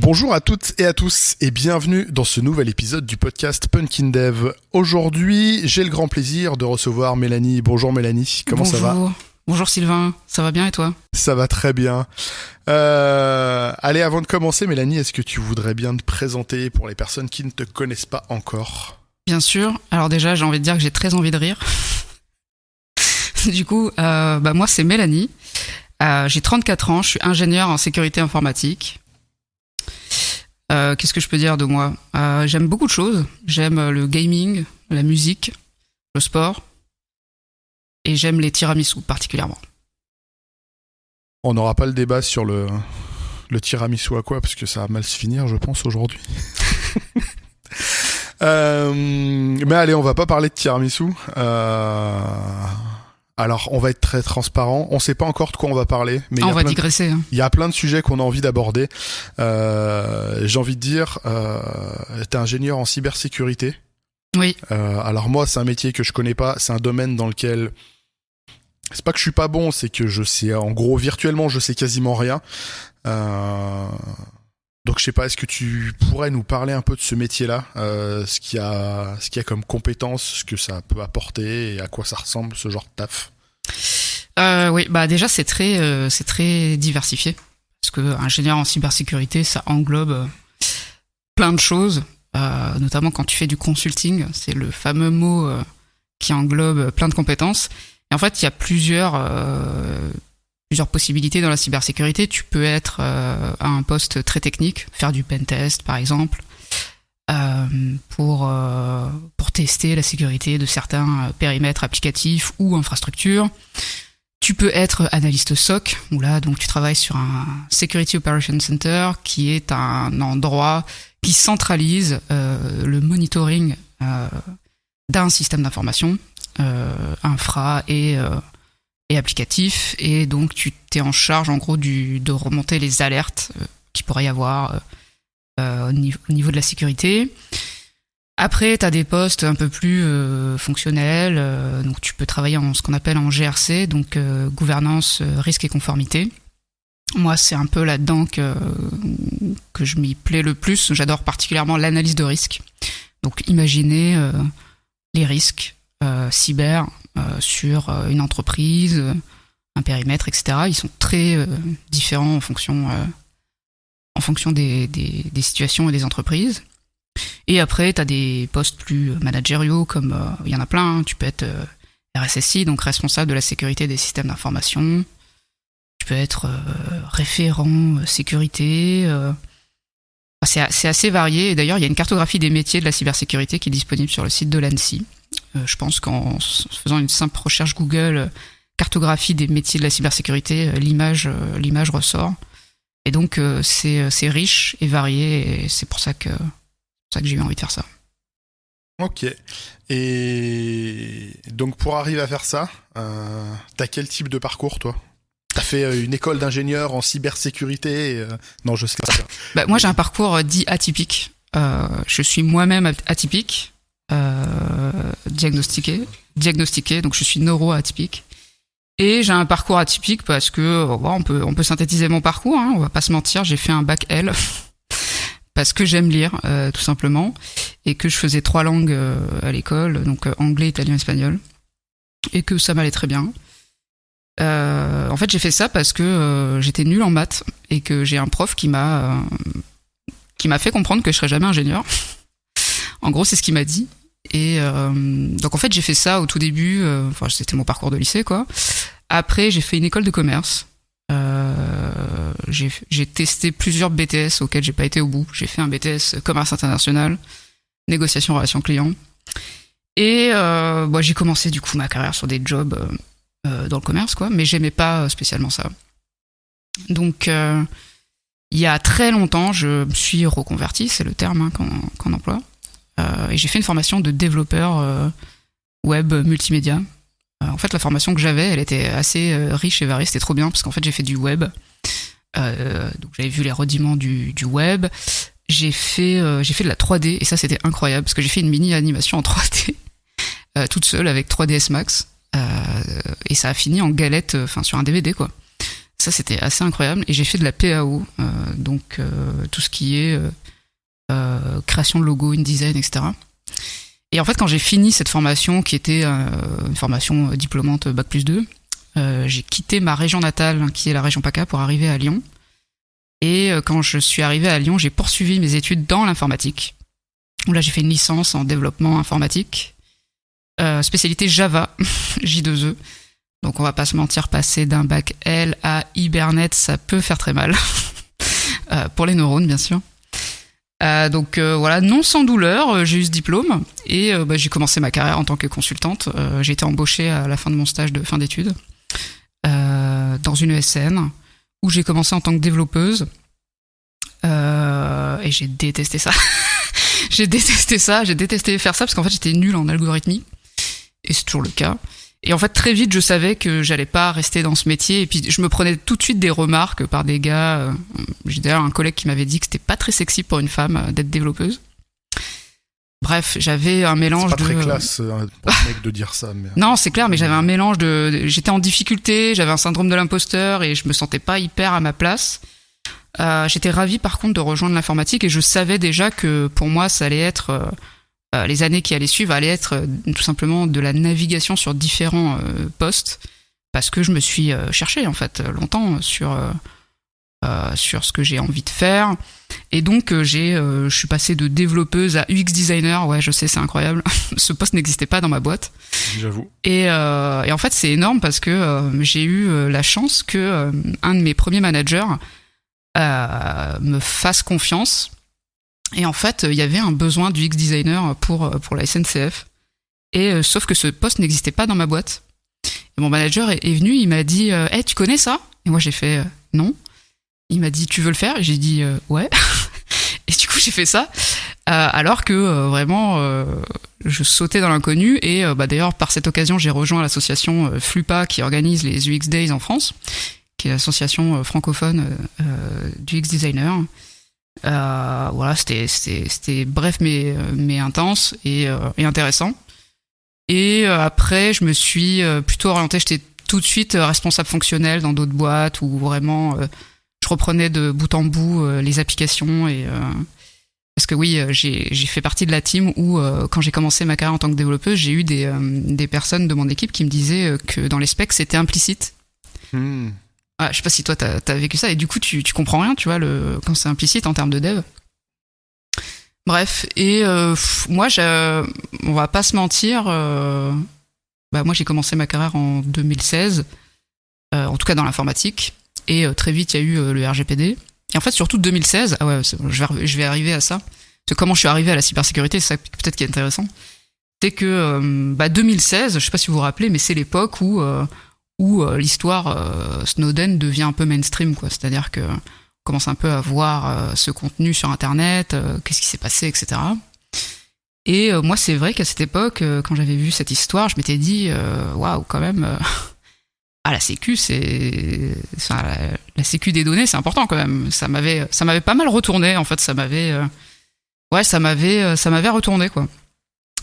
Bonjour à toutes et à tous et bienvenue dans ce nouvel épisode du podcast Punkin Dev. Aujourd'hui, j'ai le grand plaisir de recevoir Mélanie. Bonjour Mélanie, comment ça va ? Bonjour Sylvain, ça va bien et toi ? Ça va très bien. Allez, avant de commencer Mélanie, est-ce que tu voudrais bien te présenter pour les personnes qui ne te connaissent pas encore ? Bien sûr, alors déjà j'ai envie de dire que j'ai très envie de rire. Du coup, moi c'est Mélanie, j'ai 34 ans, je suis ingénieure en sécurité informatique. Qu'est-ce que je peux dire de moi ? J'aime beaucoup de choses. J'aime le gaming, la musique, le sport. Et j'aime les tiramisu particulièrement. On n'aura pas le débat sur le tiramisu à quoi, parce que ça va mal se finir, je pense, aujourd'hui. Mais allez, on va pas parler de tiramisu. Alors, on va être très transparent. On sait pas encore de quoi on va parler, mais on va digresser. Il y a plein de sujets qu'on a envie d'aborder. J'ai envie de dire, t'es ingénieur en cybersécurité. Oui. Alors moi, c'est un métier que je connais pas. C'est un domaine dans lequel c'est pas que je suis pas bon, c'est que je sais, en gros, virtuellement, je sais quasiment rien. Donc je sais pas, est-ce que tu pourrais nous parler un peu de ce métier-là, ce qu'il y a comme compétences, ce que ça peut apporter et à quoi ça ressemble ce genre de taf. Oui, déjà c'est très diversifié parce que ingénieur en cybersécurité, ça englobe plein de choses, notamment quand tu fais du consulting, c'est le fameux mot qui englobe plein de compétences. Et en fait, il y a plusieurs possibilités dans la cybersécurité. Tu peux être à un poste très technique, faire du pentest par exemple, pour tester la sécurité de certains périmètres applicatifs ou infrastructures. Tu peux être analyste SOC, où là donc tu travailles sur un Security Operations Center, qui est un endroit qui centralise le monitoring d'un système d'information, infra et applicatif, et donc tu t'es en charge en gros de remonter les alertes qu'il pourrait y avoir au niveau de la sécurité. Après, tu as des postes un peu plus fonctionnels, donc tu peux travailler en ce qu'on appelle en GRC, donc gouvernance, risque et conformité. Moi, c'est un peu là-dedans que je m'y plais le plus. J'adore particulièrement l'analyse de risque. Donc imaginer les risques cyber sur une entreprise, un périmètre, etc. Ils sont très différents en fonction des situations et des entreprises. Et après, tu as des postes plus managériaux, comme il y en a plein. Tu peux être RSSI, donc responsable de la sécurité des systèmes d'information. Tu peux être référent sécurité. C'est assez varié. Et d'ailleurs, il y a une cartographie des métiers de la cybersécurité qui est disponible sur le site de l'ANSSI. Je pense qu'en faisant une simple recherche Google, cartographie des métiers de la cybersécurité, l'image ressort. Et donc, c'est riche et varié, et c'est pour ça que j'ai eu envie de faire ça. Ok. Et donc, pour arriver à faire ça, t'as quel type de parcours, toi ? T'as fait une école d'ingénieur en cybersécurité Non, je sais pas. Moi, j'ai un parcours dit atypique. Je suis moi-même atypique. Diagnostiqué, donc je suis neuroatypique. Et j'ai un parcours atypique parce que on peut synthétiser mon parcours, on va pas se mentir, j'ai fait un bac L parce que j'aime lire tout simplement, et que je faisais 3 langues à l'école, donc anglais, italien, espagnol, et que ça m'allait très bien. En fait, j'ai fait ça parce que j'étais nulle en maths et que j'ai un prof qui m'a fait comprendre que je serais jamais ingénieur. En gros, c'est ce qu'il m'a dit. Et donc en fait, j'ai fait ça au tout début. C'était mon parcours de lycée, quoi. Après, j'ai fait une école de commerce. J'ai testé plusieurs BTS auxquels j'ai pas été au bout. J'ai fait un BTS commerce international, négociation relations clients. Et j'ai commencé du coup ma carrière sur des jobs dans le commerce, quoi. Mais j'aimais pas spécialement ça. Donc il y a très longtemps, je me suis reconverti, c'est le terme qu'on emploie. Et j'ai fait une formation de développeur web multimédia. En fait, la formation que j'avais, elle était assez riche et variée, c'était trop bien, parce qu'en fait, j'ai fait du web. Donc j'avais vu les rudiments du web. J'ai fait de la 3D, et ça, c'était incroyable, parce que j'ai fait une mini-animation en 3D, toute seule, avec 3ds Max. Et ça a fini en galette, sur un DVD, quoi. Ça, c'était assez incroyable. Et j'ai fait de la PAO, donc tout ce qui est création de logo, InDesign, etc. Et en fait, quand j'ai fini cette formation, qui était une formation diplômante Bac+2, j'ai quitté ma région natale, qui est la région PACA, pour arriver à Lyon. Et quand je suis arrivé à Lyon, j'ai poursuivi mes études dans l'informatique. Là, j'ai fait une licence en développement informatique, spécialité Java, J2E. Donc, on va pas se mentir, passer d'un bac L à Hibernate, ça peut faire très mal. Pour les neurones, bien sûr. Donc voilà, non sans douleur, j'ai eu ce diplôme et j'ai commencé ma carrière en tant que consultante. J'ai été embauchée à la fin de mon stage de fin d'études dans une ESN où j'ai commencé en tant que développeuse et j'ai détesté ça. J'ai détesté faire ça parce qu'en fait j'étais nulle en algorithmie et c'est toujours le cas. Et en fait, très vite, je savais que j'allais pas rester dans ce métier. Et puis, je me prenais tout de suite des remarques par des gars. J'ai d'ailleurs un collègue qui m'avait dit que c'était pas très sexy pour une femme d'être développeuse. Bref, j'avais un mélange de... C'est pas très classe pour un mec de dire ça. Mais... Non, c'est clair, mais j'avais un mélange de... J'étais en difficulté, j'avais un syndrome de l'imposteur et je me sentais pas hyper à ma place. J'étais ravie, par contre, de rejoindre l'informatique et je savais déjà que pour moi, ça allait être... les années qui allaient suivre allaient être tout simplement de la navigation sur différents postes parce que je me suis cherchée en fait longtemps sur ce que j'ai envie de faire et donc je suis passée de développeuse à UX designer. Ouais, je sais, c'est incroyable. Ce poste n'existait pas dans ma boîte. J'avoue. Et en fait, c'est énorme parce que j'ai eu la chance que un de mes premiers managers me fasse confiance. Et en fait, il y avait un besoin du UX designer pour la SNCF. Et sauf que ce poste n'existait pas dans ma boîte. Et mon manager est venu, il m'a dit hey, tu connais ça? Et moi j'ai fait non. Il m'a dit tu veux le faire? Et j'ai dit ouais. Et du coup j'ai fait ça. Alors que vraiment je sautais dans l'inconnu. Et d'ailleurs par cette occasion j'ai rejoint l'association FLUPA qui organise les UX Days en France, qui est l'association francophone du UX designer. Voilà, c'était bref mais intense et intéressant. Et après, je me suis plutôt orientée. J'étais tout de suite responsable fonctionnel dans d'autres boîtes où vraiment je reprenais de bout en bout les applications et parce que oui, j'ai fait partie de la team où quand j'ai commencé ma carrière en tant que développeuse, j'ai eu des personnes de mon équipe qui me disaient que dans les specs c'était implicite. Ah, je sais pas si toi t'as vécu ça et du coup tu comprends rien, tu vois, quand c'est implicite en termes de dev. Bref, et moi on va pas se mentir, moi j'ai commencé ma carrière en 2016, en tout cas dans l'informatique, et très vite il y a eu le RGPD. Et en fait surtout 2016, ah ouais, je vais arriver à ça. Parce que comment je suis arrivé à la cybersécurité, c'est ça peut-être qui est intéressant. C'est que 2016, je sais pas si vous vous rappelez, mais c'est l'époque où l'histoire Snowden devient un peu mainstream, quoi. C'est-à-dire que on commence un peu à voir ce contenu sur Internet, qu'est-ce qui s'est passé, etc. Et moi, c'est vrai qu'à cette époque, quand j'avais vu cette histoire, je m'étais dit, waouh, quand même, la sécu, la sécu des données, c'est important quand même. Ça m'avait pas mal retourné, en fait, ça m'avait retourné, quoi.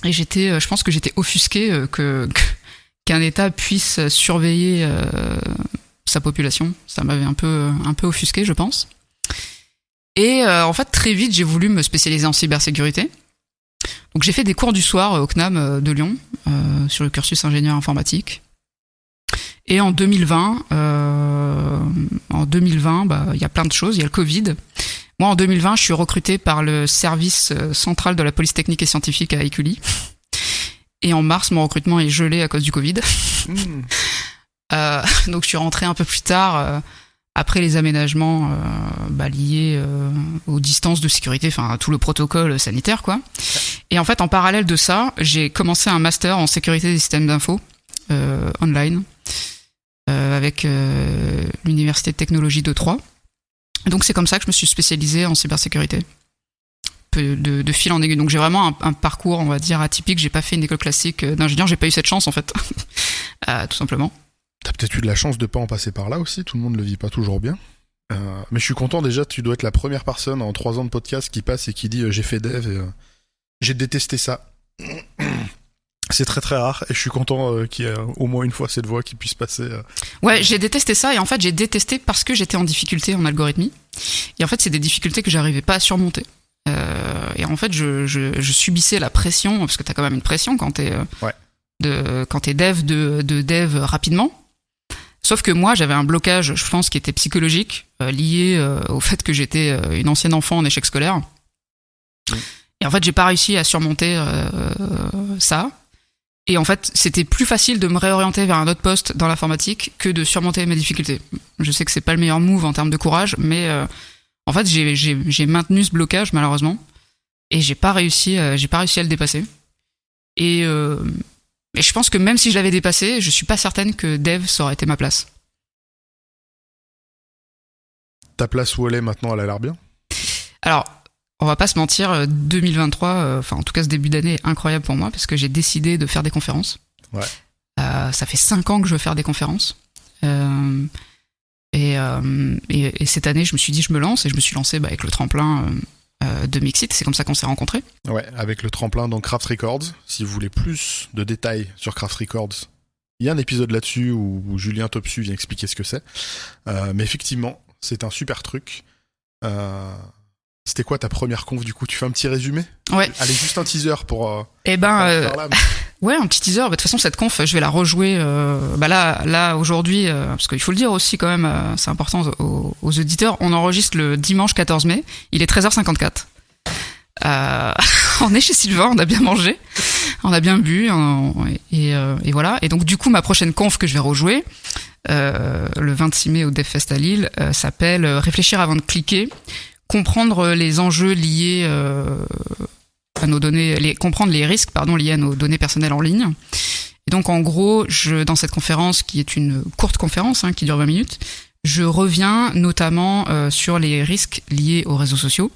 Et je pense que j'étais offusquée qu'un État puisse surveiller sa population. Ça m'avait un peu offusqué, je pense. Et en fait, très vite, j'ai voulu me spécialiser en cybersécurité. Donc j'ai fait des cours du soir au CNAM de Lyon, sur le cursus ingénieur informatique. Et en 2020, il y a plein de choses. Il y a le Covid. Moi, en 2020, je suis recrutée par le service central de la police technique et scientifique à Écully. Et en mars, mon recrutement est gelé à cause du Covid. Donc je suis rentrée un peu plus tard, après les aménagements liés aux distances de sécurité, enfin à tout le protocole sanitaire, quoi. Et en fait, en parallèle de ça, j'ai commencé un master en sécurité des systèmes d'info online avec l'université de technologie de Troyes. Donc c'est comme ça que je me suis spécialisée en cybersécurité. De fil en aiguille. Donc j'ai vraiment un parcours, on va dire, atypique. J'ai pas fait une école classique d'ingénieur, j'ai pas eu cette chance en fait. Tout simplement. T'as peut-être eu de la chance de pas en passer par là aussi, tout le monde le vit pas toujours bien. Mais je suis content déjà, tu dois être la première personne en 3 ans de podcast qui passe et qui dit j'ai fait dev et j'ai détesté ça. C'est très très rare et je suis content qu'il y ait au moins une fois cette voix qui puisse passer. Ouais, j'ai détesté ça et en fait j'ai détesté parce que j'étais en difficulté en algorithmie. Et en fait c'est des difficultés que j'arrivais pas à surmonter. Et en fait je subissais la pression, parce que t'as quand même une pression quand t'es quand t'es dev de dev rapidement. Sauf que moi j'avais un blocage, je pense, qui était psychologique, lié au fait que j'étais une ancienne enfant en échec scolaire. Et en fait j'ai pas réussi à surmonter ça. Et en fait, c'était plus facile de me réorienter vers un autre poste dans l'informatique que de surmonter mes difficultés. Je sais que c'est pas le meilleur move en termes de courage, mais en fait, j'ai maintenu ce blocage malheureusement, et j'ai pas réussi à le dépasser. Et je pense que même si je l'avais dépassé, je suis pas certaine que dev ça aurait été ma place. Ta place où elle est maintenant, elle a l'air bien. Alors, on va pas se mentir, 2023, enfin en tout cas ce début d'année est incroyable pour moi parce que j'ai décidé de faire des conférences. Ouais. Ça fait 5 ans que je veux faire des conférences. Et cette année, je me suis dit, je me lance, et je me suis lancé avec le tremplin de Mixit. C'est comme ça qu'on s'est rencontrés. Ouais, avec le tremplin dans Craft Records. Si vous voulez plus de détails sur Craft Records, il y a un épisode là-dessus où Julien Topsu vient expliquer ce que c'est. Mais effectivement, c'est un super truc. C'était quoi ta première conf du coup? Tu fais un petit résumé? Ouais. Allez, juste un teaser pour. Ouais, un petit teaser. De toute façon, cette conf, je vais la rejouer. Là aujourd'hui, parce qu'il faut le dire aussi quand même, c'est important aux auditeurs. On enregistre le dimanche 14 mai. Il est 13h54. On est chez Sylvain, on a bien mangé, on a bien bu, et voilà. Et donc du coup, ma prochaine conf que je vais rejouer, le 26 mai au DevFest à Lille, s'appelle Réfléchir avant de cliquer. Comprendre les enjeux liés à nos données, comprendre les risques liés à nos données personnelles en ligne. Et donc en gros, dans cette conférence, qui est une courte conférence qui dure 20 minutes, je reviens notamment sur les risques liés aux réseaux sociaux.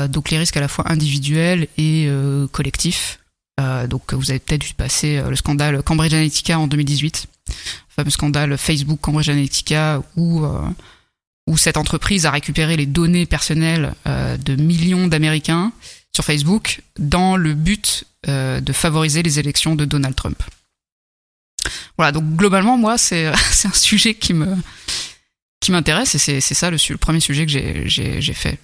Donc les risques à la fois individuels et collectifs. Donc vous avez peut-être vu passer le scandale Cambridge Analytica en 2018, le fameux scandale Facebook Cambridge Analytica où cette entreprise a récupéré les données personnelles de millions d'Américains sur Facebook dans le but de favoriser les élections de Donald Trump. Voilà, donc globalement, moi, c'est un sujet qui m'intéresse, et c'est ça le premier sujet que j'ai fait.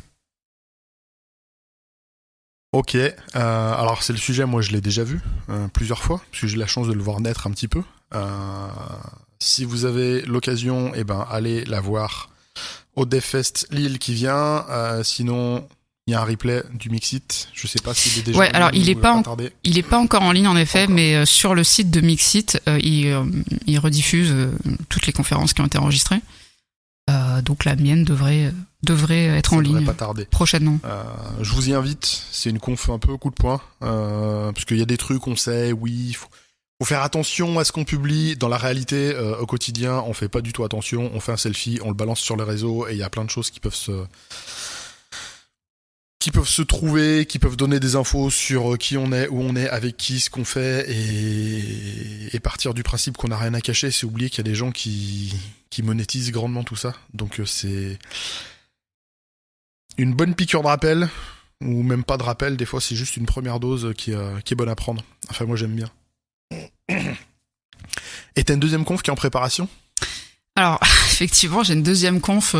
Ok, alors c'est le sujet, moi je l'ai déjà vu plusieurs fois, parce que j'ai eu la chance de le voir naître un petit peu. Si vous avez l'occasion, allez la voir au DevFest Lille qui vient. Sinon, il y a un replay du Mixit. Je sais pas s'il est déjà. Ouais, alors il est pas encore en ligne en effet, mais sur le site de Mixit, il rediffuse toutes les conférences qui ont été enregistrées. Donc la mienne devrait être en ligne. Ça devrait pas tarder. Prochainement. Je vous y invite. C'est une conf un peu coup de poing, parce qu'il y a des trucs on sait. Oui, faut faire attention à ce qu'on publie. Dans la réalité, au quotidien, on fait pas du tout attention. On fait un selfie, on le balance sur les réseaux, et il y a plein de choses qui peuvent se trouver, qui peuvent donner des infos sur qui on est, où on est, avec qui, ce qu'on fait, et partir du principe qu'on n'a rien à cacher, c'est oublier qu'il y a des gens qui monétisent grandement tout ça. Donc c'est une bonne piqûre de rappel, ou même pas de rappel, des fois c'est juste une première dose qui est bonne à prendre. Enfin moi j'aime bien. Et t'as une deuxième conf qui est en préparation? Alors effectivement j'ai une deuxième conf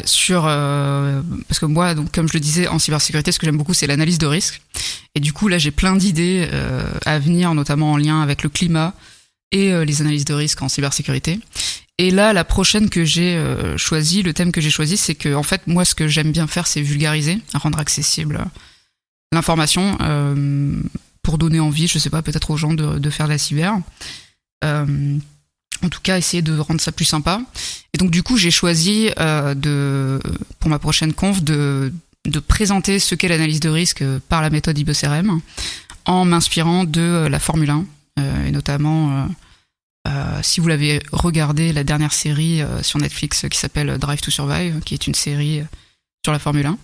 sur parce que moi, donc comme je le disais, en cybersécurité, ce que j'aime beaucoup c'est l'analyse de risque, et du coup là j'ai plein d'idées à venir, notamment en lien avec le climat et les analyses de risque en cybersécurité. Et là la prochaine que j'ai choisie, le thème que j'ai choisi, c'est que en fait moi ce que j'aime bien faire c'est vulgariser, rendre accessible l'information, pour donner envie, je sais pas, peut-être aux gens de faire de la cyber. En tout cas, essayer de rendre ça plus sympa. Et donc, du coup, j'ai choisi pour ma prochaine conf de présenter ce qu'est l'analyse de risque par la méthode IBCRM, en m'inspirant de la Formule 1, et notamment, si vous l'avez regardé, la dernière série sur Netflix qui s'appelle Drive to Survive, qui est une série sur la Formule 1.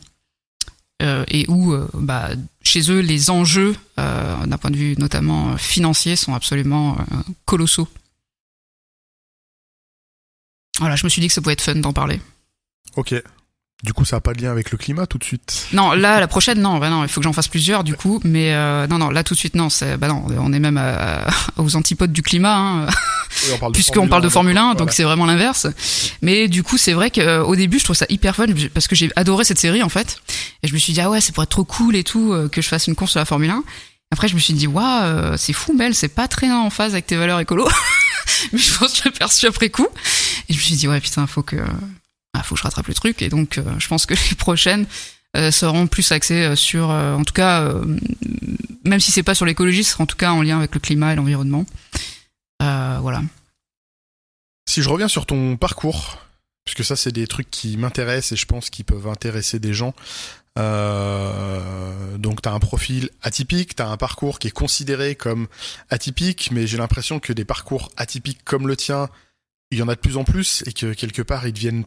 Et où chez eux les enjeux d'un point de vue notamment financier sont absolument colossaux. Voilà, je me suis dit que ça pouvait être fun d'en parler. Ok, Du coup, ça n'a pas de lien avec le climat tout de suite. Non, là, la prochaine, non, bah non, il faut que j'en fasse plusieurs du coup, mais non, là tout de suite, non, non, on est même aux antipodes du climat, hein, Oui, puisqu'on parle de Formule 1, voilà. donc c'est vraiment l'inverse. Mais du coup, c'est vrai qu'au début, je trouve ça hyper fun, parce que j'ai adoré cette série en fait, et je me suis dit, ah ouais, ça pourrait être trop cool et tout, que je fasse une course sur la Formule 1. Après, je me suis dit, waouh, c'est fou, Mel, c'est pas très en phase avec tes valeurs écolo. Mais je pense que je l'ai perçu après coup. Et je me suis dit, ouais, putain, faut que je rattrape le truc. Et donc, je pense que les prochaines seront plus axées sur, en tout cas, même si c'est pas sur l'écologie, ce sera en tout cas en lien avec le climat et l'environnement. Voilà. Si je reviens sur ton parcours, puisque ça, c'est des trucs qui m'intéressent et je pense qu'ils peuvent intéresser des gens. Donc t'as un profil atypique, t'as un parcours qui est considéré comme atypique, mais j'ai l'impression que des parcours atypiques comme le tien, il y en a de plus en plus et que quelque part ils deviennent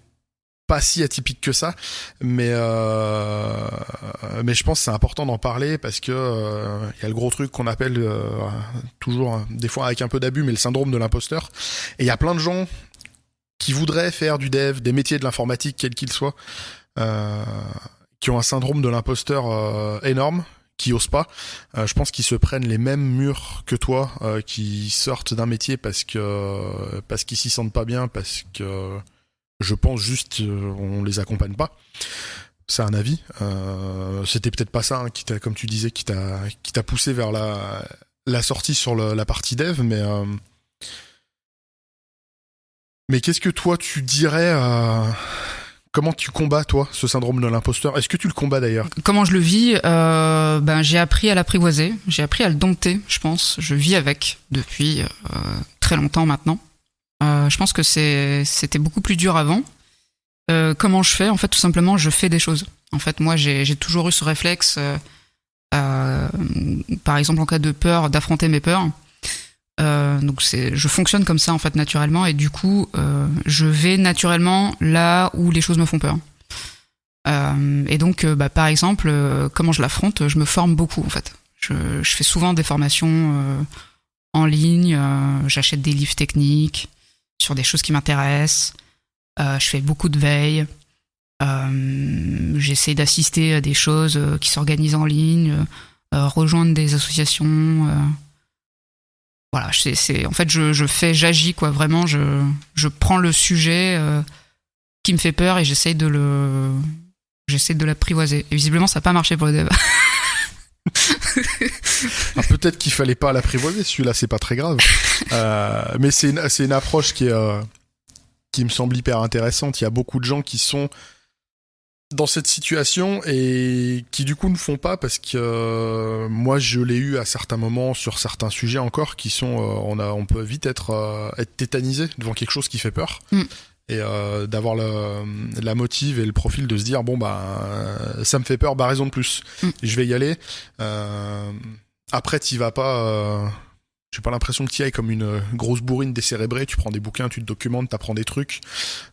pas si atypiques que ça, mais je pense que c'est important d'en parler parce que y a le gros truc qu'on appelle toujours, des fois avec un peu d'abus, mais le syndrome de l'imposteur. Et il y a plein de gens qui voudraient faire du dev, des métiers de l'informatique, quels qu'ils soient, qui ont un syndrome de l'imposteur énorme, qui osent pas. Je pense qu'ils se prennent les mêmes murs que toi, qui sortent d'un métier parce qu'ils s'y sentent pas bien, parce que je pense juste on les accompagne pas. C'est un avis. C'était peut-être pas ça, hein, comme tu disais, qui t'a poussé vers la sortie sur la partie dev, mais qu'est-ce que toi tu dirais comment tu combats, toi, ce syndrome de l'imposteur? Est-ce que tu le combats, d'ailleurs? Comment je le vis? J'ai appris à l'apprivoiser. J'ai appris à le dompter, je pense. Je vis avec depuis très longtemps maintenant. Je pense que c'était beaucoup plus dur avant. Comment je fais? En fait, tout simplement, je fais des choses. En fait, moi, j'ai toujours eu ce réflexe, par exemple, en cas de peur, d'affronter mes peurs. Donc je fonctionne comme ça en fait naturellement et du coup je vais naturellement là où les choses me font peur. Et donc par exemple comment je l'affronte, je me forme beaucoup en fait. Je fais souvent des formations en ligne, j'achète des livres techniques sur des choses qui m'intéressent, je fais beaucoup de veille, j'essaie d'assister à des choses qui s'organisent en ligne, rejoindre des associations. Voilà, en fait, j'agis quoi, vraiment, je prends le sujet qui me fait peur et j'essaie de l'apprivoiser. Et visiblement, ça n'a pas marché pour le dev. Peut-être qu'il fallait pas l'apprivoiser, celui-là, c'est pas très grave. Mais c'est une approche qui me semble hyper intéressante. Il y a beaucoup de gens qui sont dans cette situation et qui du coup ne font pas parce que moi je l'ai eu à certains moments sur certains sujets encore qui sont on peut vite être tétanisé devant quelque chose qui fait peur et d'avoir la motive et le profil de se dire bon ça me fait peur, raison de plus, je vais y aller. Après t'y vas pas, j'ai pas l'impression que t'y ailles comme une grosse bourrine décérébrée, tu prends des bouquins, tu te documentes, t'apprends des trucs.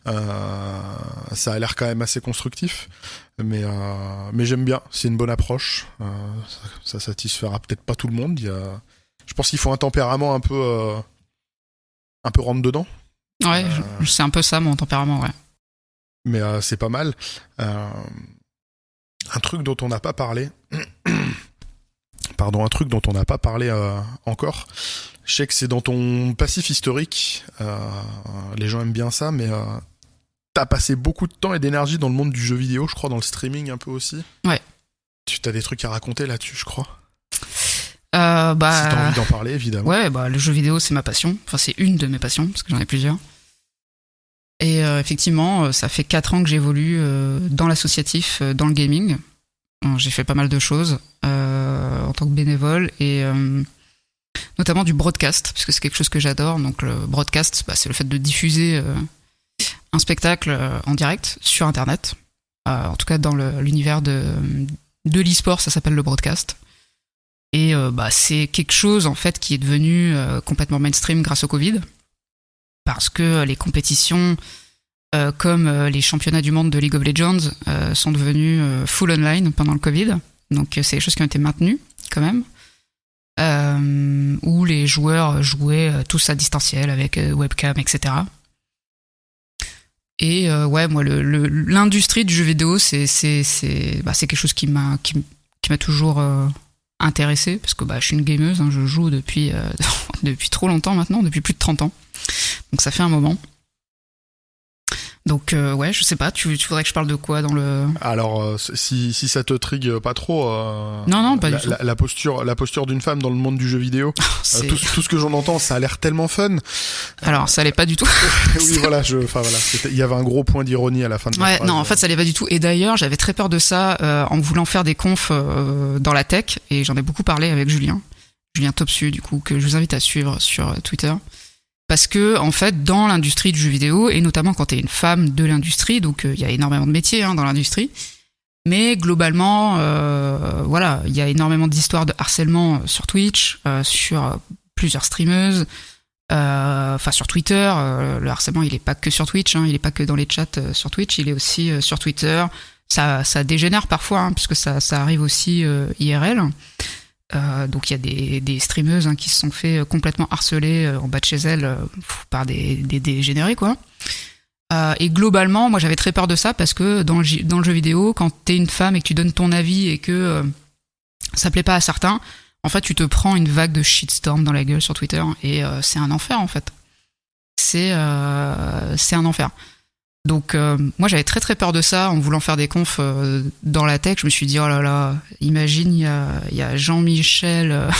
Ça a l'air quand même assez constructif, mais j'aime bien, c'est une bonne approche. Ça satisfera peut-être pas tout le monde. Je pense qu'il faut un tempérament un peu rentre dedans. Ouais, c'est un peu ça mon tempérament, ouais. Mais c'est pas mal. Un truc dont on n'a pas parlé. Un truc dont on n'a pas parlé encore. Je sais que c'est dans ton passif historique. Les gens aiment bien ça, mais t'as passé beaucoup de temps et d'énergie dans le monde du jeu vidéo, je crois, dans le streaming un peu aussi. Ouais. Tu as des trucs à raconter là-dessus, je crois. Si t'as envie d'en parler, évidemment. Ouais, le jeu vidéo, c'est ma passion. Enfin, c'est une de mes passions, parce que j'en ai plusieurs. Et effectivement, ça fait 4 ans que j'évolue dans l'associatif, dans le gaming. J'ai fait pas mal de choses en tant que bénévole et notamment du broadcast, parce que c'est quelque chose que j'adore. Donc le broadcast, c'est le fait de diffuser un spectacle en direct sur Internet. En tout cas, dans l'univers de l'e-sport, ça s'appelle le broadcast. Et c'est quelque chose en fait qui est devenu complètement mainstream grâce au Covid, parce que les compétitions comme les championnats du monde de League of Legends sont devenus full online pendant le Covid. Donc c'est des choses qui ont été maintenues quand même, où les joueurs jouaient tous à distanciel avec webcam, etc. Et ouais, moi, l'industrie du jeu vidéo, c'est quelque chose qui m'a toujours intéressé, parce que je suis une gameuse, hein, je joue depuis depuis trop longtemps maintenant, depuis plus de 30 ans. Donc ça fait un moment. Donc ouais, je sais pas, tu voudrais que je parle de quoi dans le... Alors si ça te trigue pas trop, non, pas du tout. La posture d'une femme dans le monde du jeu vidéo, tout ce que j'en entends, ça a l'air tellement fun. Alors ça l'est pas du tout. Oui, voilà, il y avait un gros point d'ironie à la fin de ma phrase. Non, en fait ça l'est pas du tout. Et d'ailleurs, j'avais très peur de ça en voulant faire des confs dans la tech, et j'en ai beaucoup parlé avec Julien Topsu, du coup, que je vous invite à suivre sur Twitter. Parce que, en fait, dans l'industrie du jeu vidéo, et notamment quand t'es une femme de l'industrie, donc il y a énormément de métiers dans l'industrie, mais globalement, voilà, il y a énormément d'histoires de harcèlement sur Twitch, sur plusieurs streameuses, enfin sur Twitter. Le harcèlement, il est pas que sur Twitch, il est pas que dans les chats sur Twitch, il est aussi sur Twitter. Ça dégénère parfois, puisque ça arrive aussi IRL. Donc il y a des streameuses qui se sont fait complètement harceler en bas de chez elles par des dégénérés, quoi. Et globalement, moi j'avais très peur de ça, parce que dans le jeu vidéo, quand t'es une femme et que tu donnes ton avis et que ça plaît pas à certains, en fait tu te prends une vague de shitstorm dans la gueule sur Twitter, et c'est un enfer, en fait. C'est un enfer. Donc moi j'avais très très peur de ça en voulant faire des confs dans la tech. Je me suis dit, oh là là, imagine, il y a Jean-Michel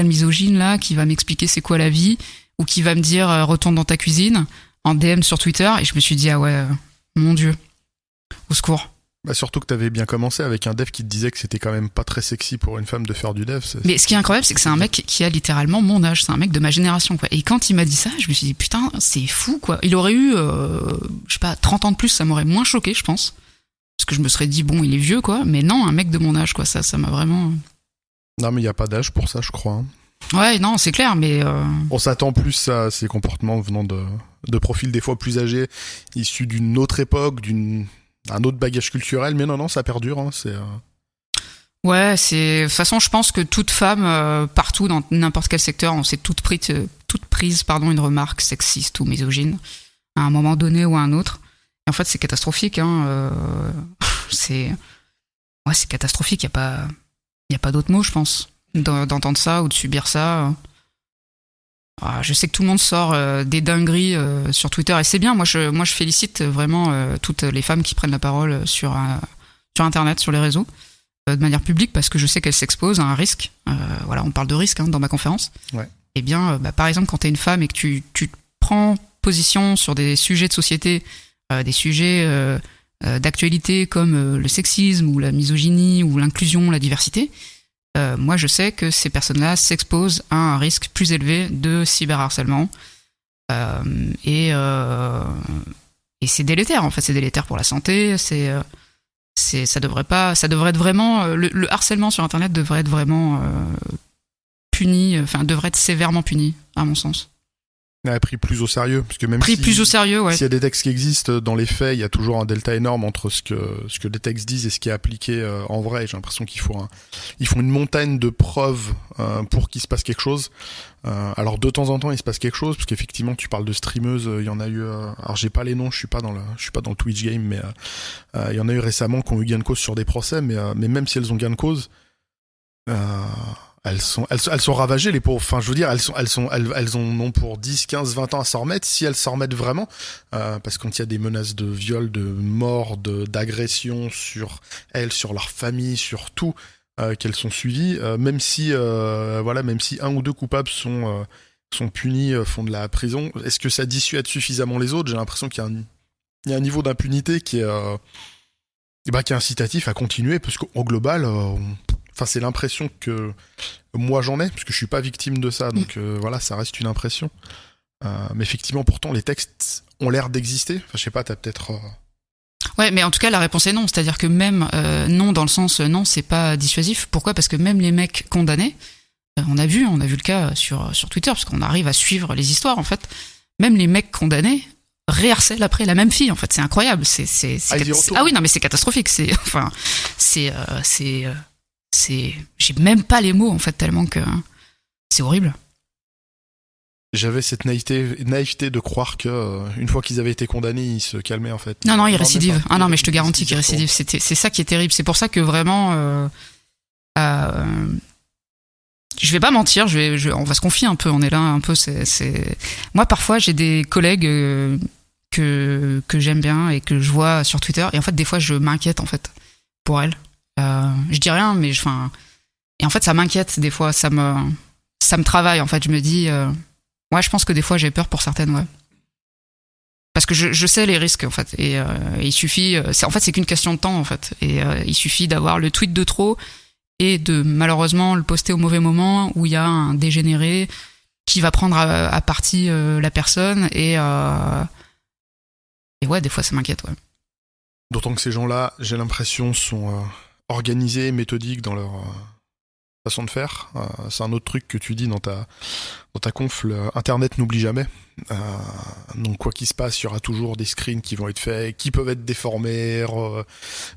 misogyne là qui va m'expliquer c'est quoi la vie, ou qui va me dire retourne dans ta cuisine en DM sur Twitter. Et je me suis dit, ah ouais, mon Dieu, au secours. Surtout que t'avais bien commencé avec un dev qui te disait que c'était quand même pas très sexy pour une femme de faire du dev. Mais ce qui est incroyable, c'est que c'est un mec qui a littéralement mon âge, c'est un mec de ma génération, quoi. Et quand il m'a dit ça, je me suis dit, putain, c'est fou, quoi. Il aurait eu, je sais pas, 30 ans de plus, ça m'aurait moins choqué, je pense. Parce que je me serais dit, bon, il est vieux, quoi. Mais non, un mec de mon âge, quoi, ça m'a vraiment... Non, mais il y a pas d'âge pour ça, je crois. Ouais, non, c'est clair, mais... On s'attend plus à ces comportements venant de profils des fois plus âgés, issus d'une autre époque, un autre bagage culturel, mais non, ça perdure. Ouais, de toute façon, je pense que toute femme, partout, dans n'importe quel secteur, on s'est toute prise, une remarque sexiste ou misogyne, à un moment donné ou à un autre. Et en fait, c'est catastrophique, c'est catastrophique, il y a pas d'autre mot, je pense, d'entendre ça ou de subir ça. Je sais que tout le monde sort des dingueries sur Twitter, et c'est bien. Moi, je félicite vraiment toutes les femmes qui prennent la parole sur Internet, sur les réseaux, de manière publique, parce que je sais qu'elles s'exposent à un risque. Voilà, on parle de risque dans ma conférence. Ouais. Et bien, par exemple, quand t'es une femme et que tu prends position sur des sujets de société, des sujets d'actualité comme le sexisme ou la misogynie ou l'inclusion, la diversité, moi je sais que ces personnes-là s'exposent à un risque plus élevé de cyberharcèlement, et c'est délétère, en fait. C'est délétère pour la santé. Ça devrait être vraiment le harcèlement sur Internet devrait être vraiment puni, devrait être sévèrement puni, à mon sens. Pris plus au sérieux, parce que même plus au sérieux, ouais. S'il y a des textes qui existent, dans les faits, il y a toujours un delta énorme entre ce que les textes disent et ce qui est appliqué en vrai. J'ai l'impression qu'ils font une montagne de preuves pour qu'il se passe quelque chose. Alors de temps en temps, il se passe quelque chose, parce qu'effectivement, tu parles de streameuses, il y en a eu. Alors j'ai pas les noms, je suis pas dans le Twitch game, mais il y en a eu récemment qui ont eu gain de cause sur des procès, mais même si elles ont gain de cause. Elles sont ravagées, les pauvres. Enfin, je veux dire, elles ont pour 10, 15, 20 ans à s'en remettre, si elles s'en remettent vraiment. Parce que quand il y a des menaces de viol, de mort, d'agression sur elles, sur leur famille, sur tout, qu'elles sont suivies, même si un ou deux coupables sont punis, font de la prison, est-ce que ça dissuade suffisamment les autres? J'ai l'impression qu'il y a un niveau d'impunité qui est incitatif à continuer, parce qu'au global, c'est l'impression que moi j'en ai, parce que je suis pas victime de ça, donc voilà, ça reste une impression. Mais effectivement, pourtant, les textes ont l'air d'exister. Enfin, je sais pas, t'as peut-être... Ouais, mais en tout cas, la réponse est non. C'est-à-dire que même non, dans le sens non, c'est pas dissuasif. Pourquoi ? Parce que même les mecs condamnés, on a vu le cas sur Twitter, parce qu'on arrive à suivre les histoires, en fait. Même les mecs condamnés réharcèlent après la même fille, en fait. C'est incroyable. Ah oui, non, mais c'est catastrophique. J'ai même pas les mots, en fait, tellement que c'est horrible. J'avais cette naïveté de croire que une fois qu'ils avaient été condamnés, ils se calmaient en fait. Non, ils récidivent. Ah non, mais je te garantis qu'ils récidivent. C'est ça qui est terrible. C'est pour ça que vraiment, je vais pas mentir. On va se confier un peu. On est là un peu. Moi, parfois, j'ai des collègues que j'aime bien et que je vois sur Twitter. Et en fait, des fois, je m'inquiète en fait pour elles. Je dis rien, mais et en fait, ça m'inquiète des fois. Ça me travaille en fait. Je me dis. Ouais, je pense que des fois j'ai peur pour certaines, ouais. Parce que je sais les risques en fait, et il suffit, c'est qu'une question de temps en fait, et il suffit d'avoir le tweet de trop et de malheureusement le poster au mauvais moment où il y a un dégénéré qui va prendre à partie la personne et ouais, des fois ça m'inquiète, ouais. D'autant que ces gens-là, j'ai l'impression, sont organisés, méthodiques dans leur façon de faire. C'est un autre truc que tu dis dans ta conf, Internet n'oublie jamais. Donc quoi qu'il se passe, il y aura toujours des screens qui vont être faits, qui peuvent être déformés,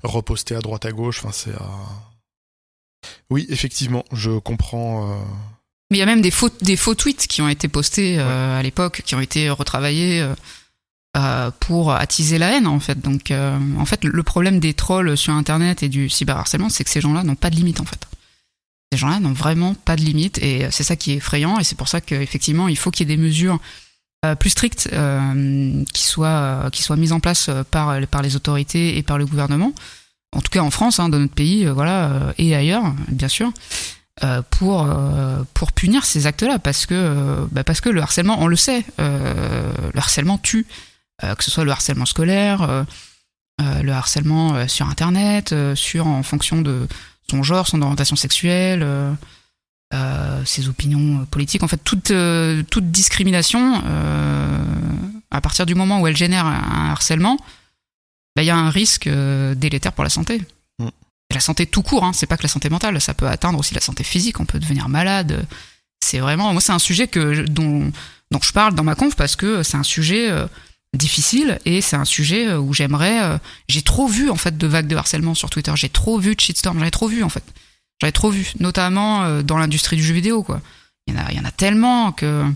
repostés à droite à gauche. Enfin, oui, effectivement, je comprends. Mais il y a même des faux tweets qui ont été postés à l'époque, qui ont été retravaillés pour attiser la haine en fait. Donc en fait, le problème des trolls sur Internet et du cyberharcèlement, c'est que ces gens-là n'ont pas de limite en fait. Ces gens-là n'ont vraiment pas de limite et c'est ça qui est effrayant et c'est pour ça qu'effectivement il faut qu'il y ait des mesures plus strictes qui soient mises en place par les autorités et par le gouvernement, en tout cas en France, dans notre pays, et ailleurs bien sûr, pour punir ces actes-là parce que le harcèlement, on le sait, le harcèlement tue, que ce soit le harcèlement scolaire, le harcèlement sur Internet, en fonction de son genre, son orientation sexuelle, ses opinions politiques, en fait toute discrimination, à partir du moment où elle génère un harcèlement, il y a un risque délétère pour la santé. Et la santé tout court, c'est pas que la santé mentale, ça peut atteindre aussi la santé physique, on peut devenir malade. C'est vraiment, moi c'est un sujet dont je parle dans ma conf parce que c'est un sujet difficile et c'est un sujet où j'ai trop vu en fait de vagues de harcèlement sur Twitter, j'ai trop vu de shitstorm, j'avais trop vu notamment dans l'industrie du jeu vidéo quoi. Il y en a tellement que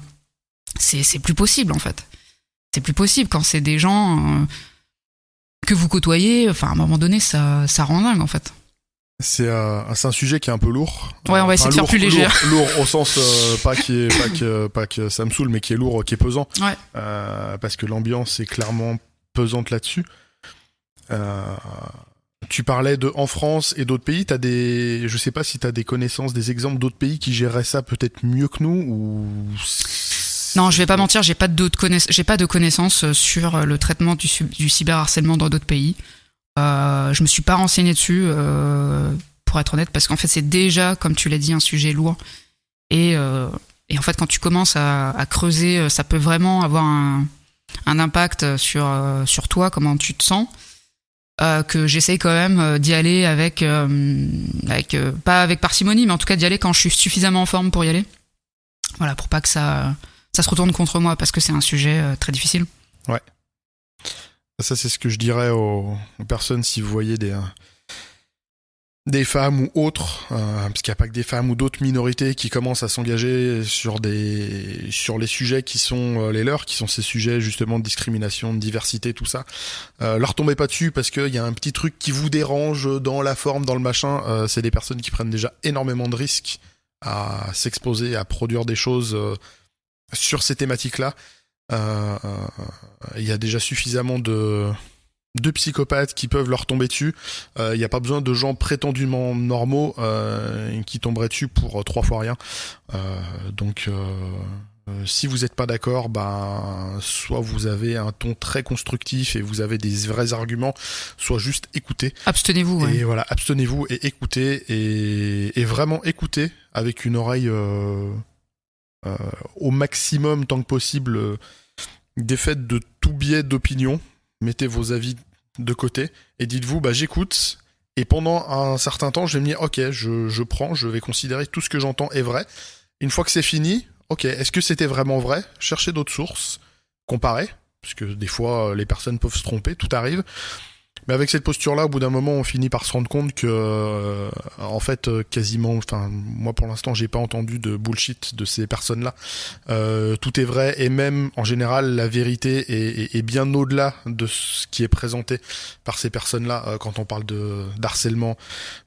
c'est plus possible en fait. C'est plus possible quand c'est des gens que vous côtoyez, à un moment donné ça rend dingue en fait. C'est un sujet qui est un peu lourd. Ouais, on va essayer de faire plus léger. Lourd au sens pas que ça me saoule, mais qui est lourd, qui est pesant. Ouais. Parce que l'ambiance est clairement pesante là-dessus. Tu parlais en France et d'autres pays. Je sais pas si t'as des connaissances, des exemples d'autres pays qui géraient ça peut-être mieux que nous ou. Non, je vais pas mentir, j'ai pas de connaissances sur le traitement du cyberharcèlement dans d'autres pays. Je me suis pas renseigné dessus, pour être honnête, parce qu'en fait c'est déjà, comme tu l'as dit, un sujet lourd. Et en fait, quand tu commences à creuser, ça peut vraiment avoir un impact sur toi, comment tu te sens. Que j'essaye quand même d'y aller avec pas avec parcimonie, mais en tout cas d'y aller quand je suis suffisamment en forme pour y aller. Voilà, pour pas que ça se retourne contre moi, parce que c'est un sujet très difficile. Ouais. Ça, c'est ce que je dirais aux personnes si vous voyez des femmes ou autres, parce qu'il n'y a pas que des femmes ou d'autres minorités qui commencent à s'engager sur les sujets qui sont les leurs, qui sont ces sujets justement de discrimination, de diversité, tout ça. Leur tombez pas dessus parce qu'il y a un petit truc qui vous dérange dans la forme, dans le machin. C'est des personnes qui prennent déjà énormément de risques à s'exposer, à produire des choses sur ces thématiques-là. Il y a déjà suffisamment de psychopathes qui peuvent leur tomber dessus. Il n'y a pas besoin de gens prétendument normaux qui tomberaient dessus pour 3 fois rien. Donc si vous n'êtes pas d'accord, soit vous avez un ton très constructif et vous avez des vrais arguments, soit juste écoutez. Abstenez-vous. Ouais. Et voilà, abstenez-vous et écoutez, et vraiment écoutez avec une oreille au maximum tant que possible défaite de tout biais d'opinion. Mettez vos avis de côté et dites-vous j'écoute, et pendant un certain temps je vais me dire ok, je vais considérer tout ce que j'entends est vrai. Une fois que c'est fini, ok, est-ce que c'était vraiment vrai? Cherchez d'autres sources, comparez, parce que des fois les personnes peuvent se tromper, tout arrive, Mais avec cette posture-là, au bout d'un moment, on finit par se rendre compte que, en fait, quasiment, enfin, moi pour l'instant, j'ai pas entendu de bullshit de ces personnes-là. Tout est vrai, et même en général, la vérité est bien au-delà de ce qui est présenté par ces personnes-là. Quand on parle de d'harcèlement,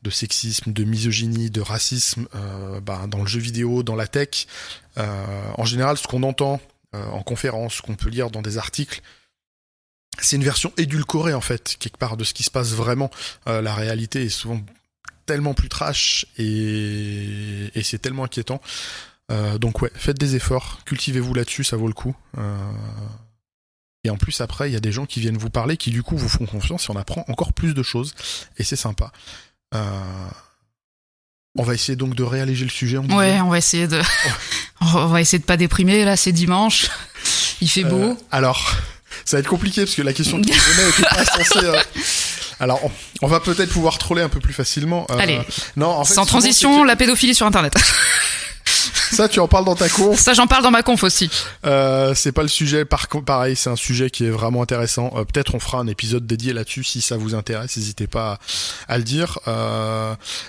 de sexisme, de misogynie, de racisme, dans le jeu vidéo, dans la tech, en général, ce qu'on entend en conférence, qu'on peut lire dans des articles, c'est une version édulcorée en fait, quelque part, de ce qui se passe vraiment. La réalité est souvent tellement plus trash et c'est tellement inquiétant. Donc ouais, faites des efforts, cultivez-vous là-dessus, ça vaut le coup. Et en plus après, il y a des gens qui viennent vous parler, qui du coup vous font confiance et on apprend encore plus de choses et c'est sympa. On va essayer donc de réalléger le sujet. Ouais, on va essayer de pas déprimer, là c'est dimanche, il fait beau. Alors, ça va être compliqué parce que la question qui venait était pas censée... Alors, on va peut-être pouvoir troller un peu plus facilement. Allez, non, en fait, sans transition, la pédophilie sur Internet. Ça, tu en parles dans ta conf. Ça, j'en parle dans ma conf aussi. C'est pas le sujet. Pareil, c'est un sujet qui est vraiment intéressant. Peut-être on fera un épisode dédié là-dessus si ça vous intéresse. N'hésitez pas à le dire.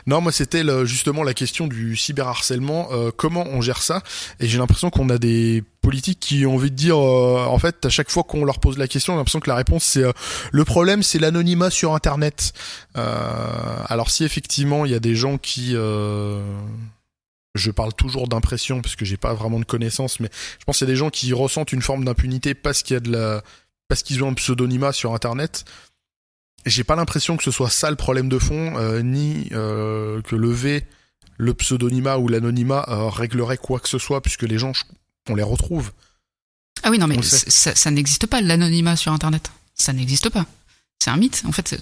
Non, moi, c'était justement la question du cyberharcèlement. Comment on gère ça? Et j'ai l'impression qu'on a des politiques qui ont envie de dire, en fait, à chaque fois qu'on leur pose la question, j'ai l'impression que la réponse c'est le problème, c'est l'anonymat sur Internet. Alors si effectivement il y a des gens qui je parle toujours d'impression parce que j'ai pas vraiment de connaissances, mais je pense qu'il y a des gens qui ressentent une forme d'impunité parce qu'ils ont un pseudonymat sur Internet. Et j'ai pas l'impression que ce soit ça le problème de fond, ni que lever le pseudonymat ou l'anonymat réglerait quoi que ce soit, puisque les gens, on les retrouve. Ah oui, non, mais ça n'existe pas, l'anonymat sur Internet. Ça n'existe pas. C'est un mythe. En fait,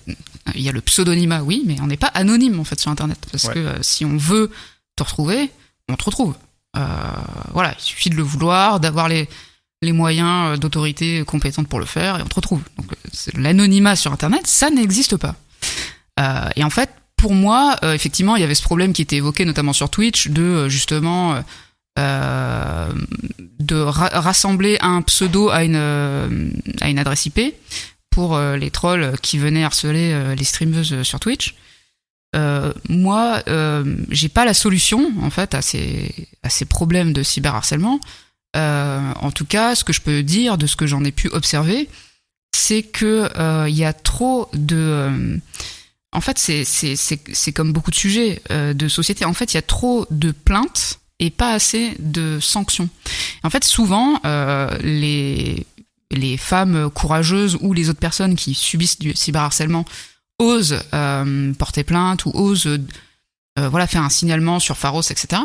il y a le pseudonymat, oui, mais on n'est pas anonyme en fait sur Internet, parce que si on veut te retrouver, on te retrouve. Voilà, il suffit de le vouloir, d'avoir les moyens d'autorité compétentes pour le faire, et on te retrouve. Donc l'anonymat sur Internet, ça n'existe pas. Et en fait, pour moi, effectivement, il y avait ce problème qui était évoqué notamment sur Twitch, de justement de rassembler un pseudo à une adresse IP pour les trolls qui venaient harceler les streameuses sur Twitch. Moi, j'ai pas la solution en fait à ces problèmes de cyberharcèlement. En tout cas, ce que je peux dire de ce que j'en ai pu observer, c'est que il y a trop de en fait, c'est comme beaucoup de sujets de société. En fait, il y a trop de plaintes et pas assez de sanctions. En fait, souvent, les femmes courageuses ou les autres personnes qui subissent du cyberharcèlement osent porter plainte ou osent faire un signalement sur Pharos, etc.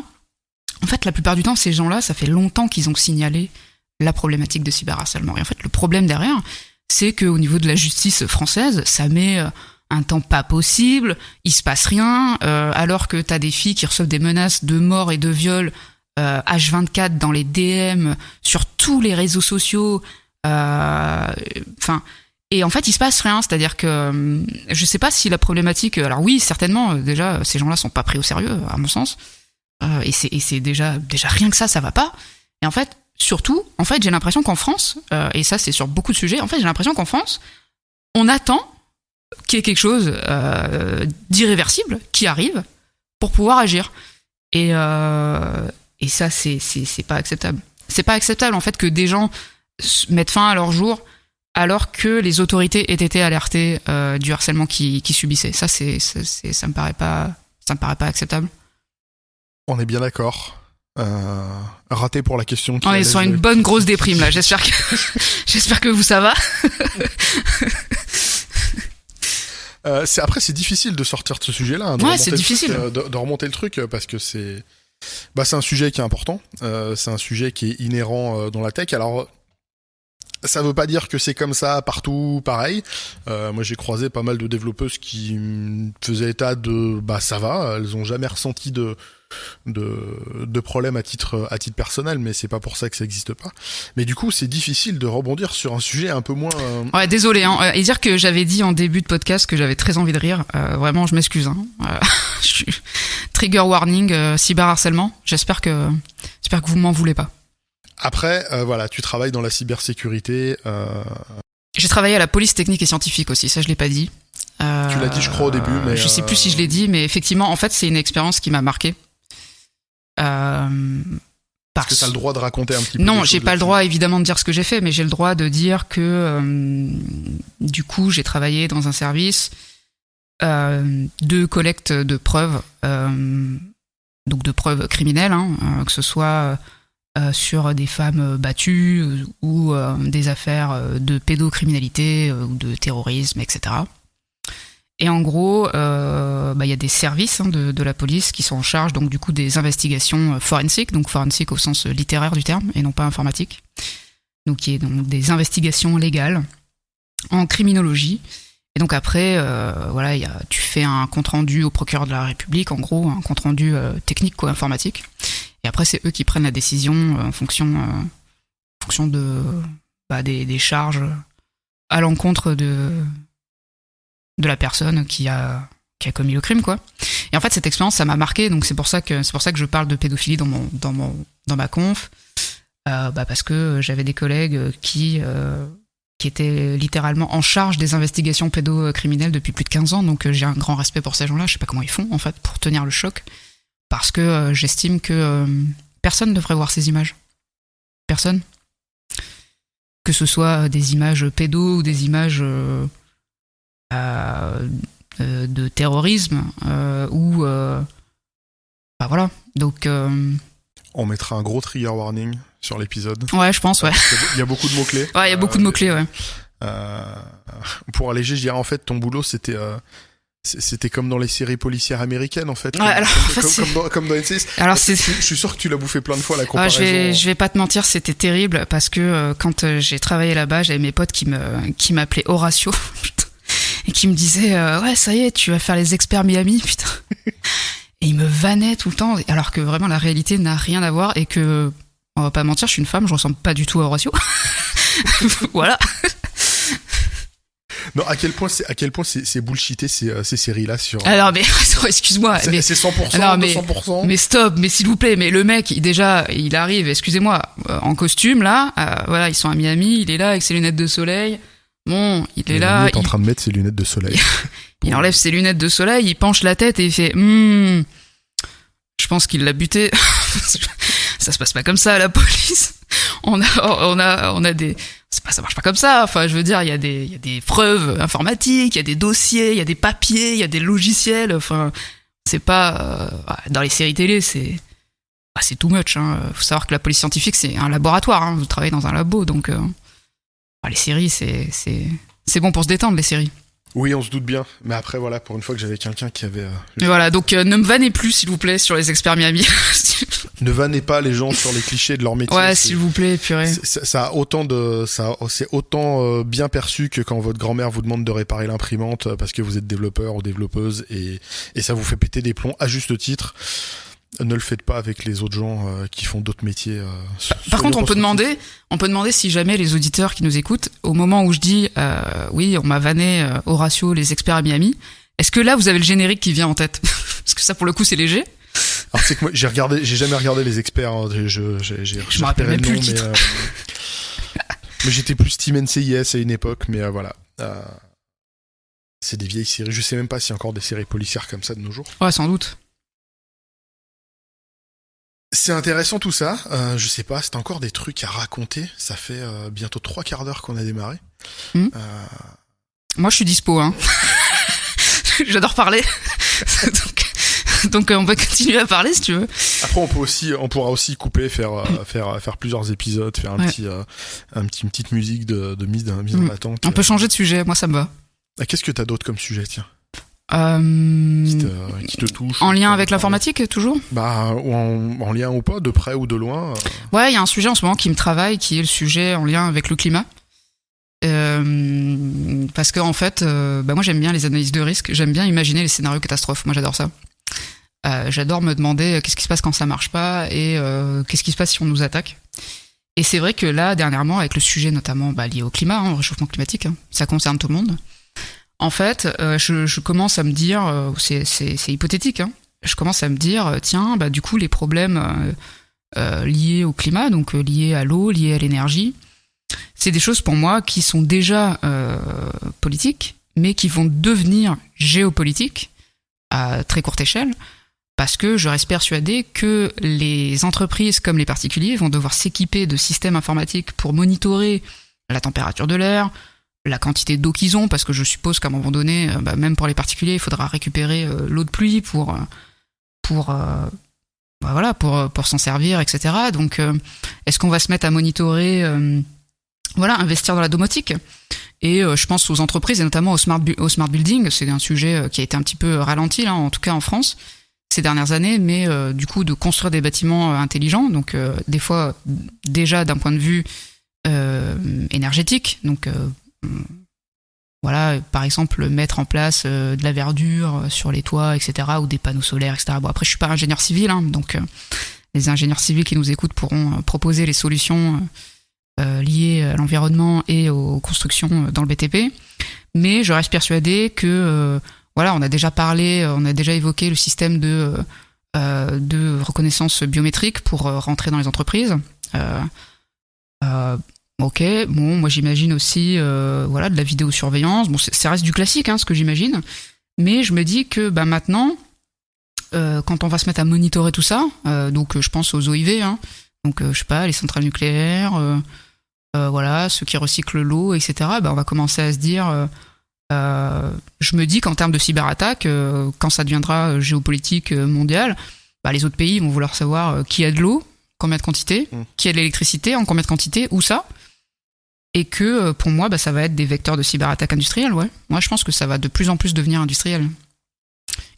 En fait, la plupart du temps, ces gens-là, ça fait longtemps qu'ils ont signalé la problématique de cyberharcèlement. Et en fait, le problème derrière, c'est qu'au niveau de la justice française, ça met un temps pas possible, il se passe rien, alors que t'as des filles qui reçoivent des menaces de mort et de viol H24 dans les DM, sur tous les réseaux sociaux, et en fait il se passe rien, c'est-à-dire que je sais pas si la problématique, alors oui certainement, déjà ces gens-là sont pas pris au sérieux à mon sens, et c'est déjà rien que ça va pas, et en fait surtout, en fait j'ai l'impression qu'en France, et ça c'est sur beaucoup de sujets, en fait j'ai l'impression qu'en France on attend qu'il y ait quelque chose d'irréversible qui arrive pour pouvoir agir. Et ça, c'est pas acceptable. C'est pas acceptable, en fait, que des gens mettent fin à leur jour alors que les autorités aient été alertées du harcèlement qu'ils subissaient. Ça me paraît pas acceptable. On est bien d'accord. Raté pour la question. On est sur une bonne grosse déprime, là. J'espère que vous, ça va. Après, c'est difficile de sortir de ce sujet-là. C'est difficile. De remonter le truc, parce que c'est un sujet qui est important. C'est un sujet qui est inhérent dans la tech. Alors, ça veut pas dire que c'est comme ça partout, pareil. Moi, j'ai croisé pas mal de développeuses qui faisaient état de, ça va, elles ont jamais ressenti de problèmes à titre personnel, mais c'est pas pour ça que ça existe pas. Mais du coup, c'est difficile de rebondir sur un sujet un peu moins... Ouais, désolé, hein, et dire que j'avais dit en début de podcast que j'avais très envie de rire, vraiment, je m'excuse. Hein. Je suis... Trigger warning, cyberharcèlement, j'espère que vous m'en voulez pas. Après, tu travailles dans la cybersécurité... J'ai travaillé à la police technique et scientifique aussi, ça je l'ai pas dit. Tu l'as dit, je crois, au début, mais je sais plus si je l'ai dit, mais effectivement, en fait, c'est une expérience qui m'a marqué. Est-ce que tu as le droit de raconter un petit peu? Non, j'ai pas le droit évidemment de dire ce que j'ai fait, mais j'ai le droit de dire que du coup, j'ai travaillé dans un service de collecte de preuves, donc de preuves criminelles, que ce soit sur des femmes battues ou des affaires de pédocriminalité ou de terrorisme, etc. Et en gros, y a des services de la police qui sont en charge donc du coup des investigations forensiques, donc forensiques au sens littéraire du terme et non pas informatique. Donc qui est donc des investigations légales en criminologie. Et donc après, tu fais un compte rendu au procureur de la République, en gros un compte rendu technique quoi, informatique. Et après c'est eux qui prennent la décision en fonction de des charges à l'encontre de la personne qui a commis le crime quoi. Et en fait cette expérience ça m'a marqué, donc c'est pour ça que je parle de pédophilie dans ma conf, parce que j'avais des collègues qui étaient littéralement en charge des investigations pédocriminelles depuis plus de 15 ans, donc j'ai un grand respect pour ces gens-là. Je sais pas comment ils font en fait pour tenir le choc, parce que j'estime que personne ne devrait voir ces images, personne, que ce soit des images pédo ou des images de terrorisme ou voilà, donc on mettra un gros trigger warning sur l'épisode. Ouais, je pense, ouais. Il y a beaucoup de mots-clés. Ouais, il y a beaucoup de mots-clés, ouais. Pour alléger, je dirais en fait ton boulot c'était comme dans les séries policières américaines en fait. Ouais, comme dans les séries. Alors je suis sûr que tu l'as bouffé plein de fois la comparaison. Je vais pas te mentir, c'était terrible parce que quand j'ai travaillé là-bas, j'avais mes potes qui m'appelaient Horatio et qui me disaient ouais, ça y est, tu vas faire les experts Miami, putain. Et ils me vannaient tout le temps, alors que vraiment la réalité n'a rien à voir et que, on va pas mentir, je suis une femme, je ressemble pas du tout à Horatio. Voilà. Non, à quel point c'est bullshité ces séries-là sur. Alors mais excuse-moi, c'est 100%, alors, 200%. Mais stop, mais s'il vous plaît, mais le mec, il arrive, excusez-moi, en costume là, voilà, ils sont à Miami, il est là avec ses lunettes de soleil. Bon, il est là. Il est en train de mettre ses lunettes de soleil. Il enlève ses lunettes de soleil, il penche la tête et il fait je pense qu'il l'a buté. Ça se passe pas comme ça à la police. On a des ça marche pas comme ça. Enfin, je veux dire, il y a des preuves informatiques, il y a des dossiers, il y a des papiers, il y a des logiciels. Enfin, c'est pas dans les séries télé, c'est too much. Faut savoir que la police scientifique c'est un laboratoire. Vous travaillez dans un labo, donc les séries c'est bon pour se détendre les séries. Oui, on se doute bien. Mais après, voilà, pour une fois que j'avais quelqu'un qui avait... Voilà, donc ne me vannez plus, s'il vous plaît, sur les experts Miami. Ne vannez pas les gens sur les clichés de leur métier. Ouais, s'il vous plaît, purée. C'est autant bien perçu que quand votre grand-mère vous demande de réparer l'imprimante parce que vous êtes développeur ou développeuse et ça vous fait péter des plombs à juste titre. Ne le faites pas avec les autres gens qui font d'autres métiers. Par contre, on peut demander si jamais les auditeurs qui nous écoutent, au moment où je dis oui, on m'a vanné Horatio, les experts à Miami, est-ce que là vous avez le générique qui vient en tête? Parce que ça, pour le coup, c'est léger. Alors c'est que moi, j'ai jamais regardé les experts. Je me rappelle même plus le titre. Mais j'étais plus Team NCIS à une époque, mais voilà. C'est des vieilles séries. Je sais même pas s'il y a encore des séries policières comme ça de nos jours. Ouais, sans doute. C'est intéressant tout ça. Je sais pas, c'est encore des trucs à raconter. Ça fait bientôt 3/4 d'heure qu'on a démarré. Moi, je suis dispo. J'adore parler. Donc on peut continuer à parler si tu veux. Après, on pourra aussi couper, faire plusieurs épisodes, faire une petite musique de mise en attente. On peut changer de sujet. Moi, ça me va. Qu'est-ce que t'as d'autre comme sujet, tiens? Qui te touche. En lien avec l'informatique, toujours? Ou en lien ou pas, de près ou de loin. Ouais, il y a un sujet en ce moment qui me travaille, qui est le sujet en lien avec le climat. Parce que en fait, moi j'aime bien les analyses de risque, j'aime bien imaginer les scénarios catastrophes. Moi j'adore ça. J'adore me demander qu'est-ce qui se passe quand ça marche pas et qu'est-ce qui se passe si on nous attaque. Et c'est vrai que là, dernièrement, avec le sujet notamment lié au climat, au réchauffement climatique, ça concerne tout le monde. En fait, je commence à me dire, c'est hypothétique, je commence à me dire, tiens, du coup, les problèmes liés au climat, donc liés à l'eau, liés à l'énergie, c'est des choses pour moi qui sont déjà politiques, mais qui vont devenir géopolitiques à très courte échelle, parce que je reste persuadé que les entreprises comme les particuliers vont devoir s'équiper de systèmes informatiques pour monitorer la température de l'air, la quantité d'eau qu'ils ont, parce que je suppose qu'à un moment donné, même pour les particuliers, il faudra récupérer l'eau de pluie pour s'en servir, etc. Donc, est-ce qu'on va se mettre à monitorer, investir dans la domotique? Et je pense aux entreprises et notamment au smart building. C'est un sujet qui a été un petit peu ralenti, là, en tout cas en France, ces dernières années, mais du coup de construire des bâtiments intelligents, donc des fois déjà d'un point de vue énergétique, donc par exemple mettre en place de la verdure sur les toits, etc., ou des panneaux solaires, etc. Bon, après je suis pas ingénieur civil, donc les ingénieurs civils qui nous écoutent pourront proposer les solutions liées à l'environnement et aux constructions dans le BTP, mais je reste persuadé que on a déjà évoqué le système de reconnaissance biométrique pour rentrer dans les entreprises. Ok, bon, moi j'imagine aussi de la vidéosurveillance. Bon, ça reste du classique, ce que j'imagine. Mais je me dis que maintenant, quand on va se mettre à monitorer tout ça, donc je pense aux OIV, donc je sais pas, les centrales nucléaires, ceux qui recyclent l'eau, etc. On va commencer à se dire, je me dis qu'en termes de cyberattaque, quand ça deviendra géopolitique mondiale, les autres pays vont vouloir savoir qui a de l'eau, combien de quantité, qui a de l'électricité, en combien de quantité, où ça. Et que pour moi, ça va être des vecteurs de cyberattaque industrielle, ouais. Moi, je pense que ça va de plus en plus devenir industriel.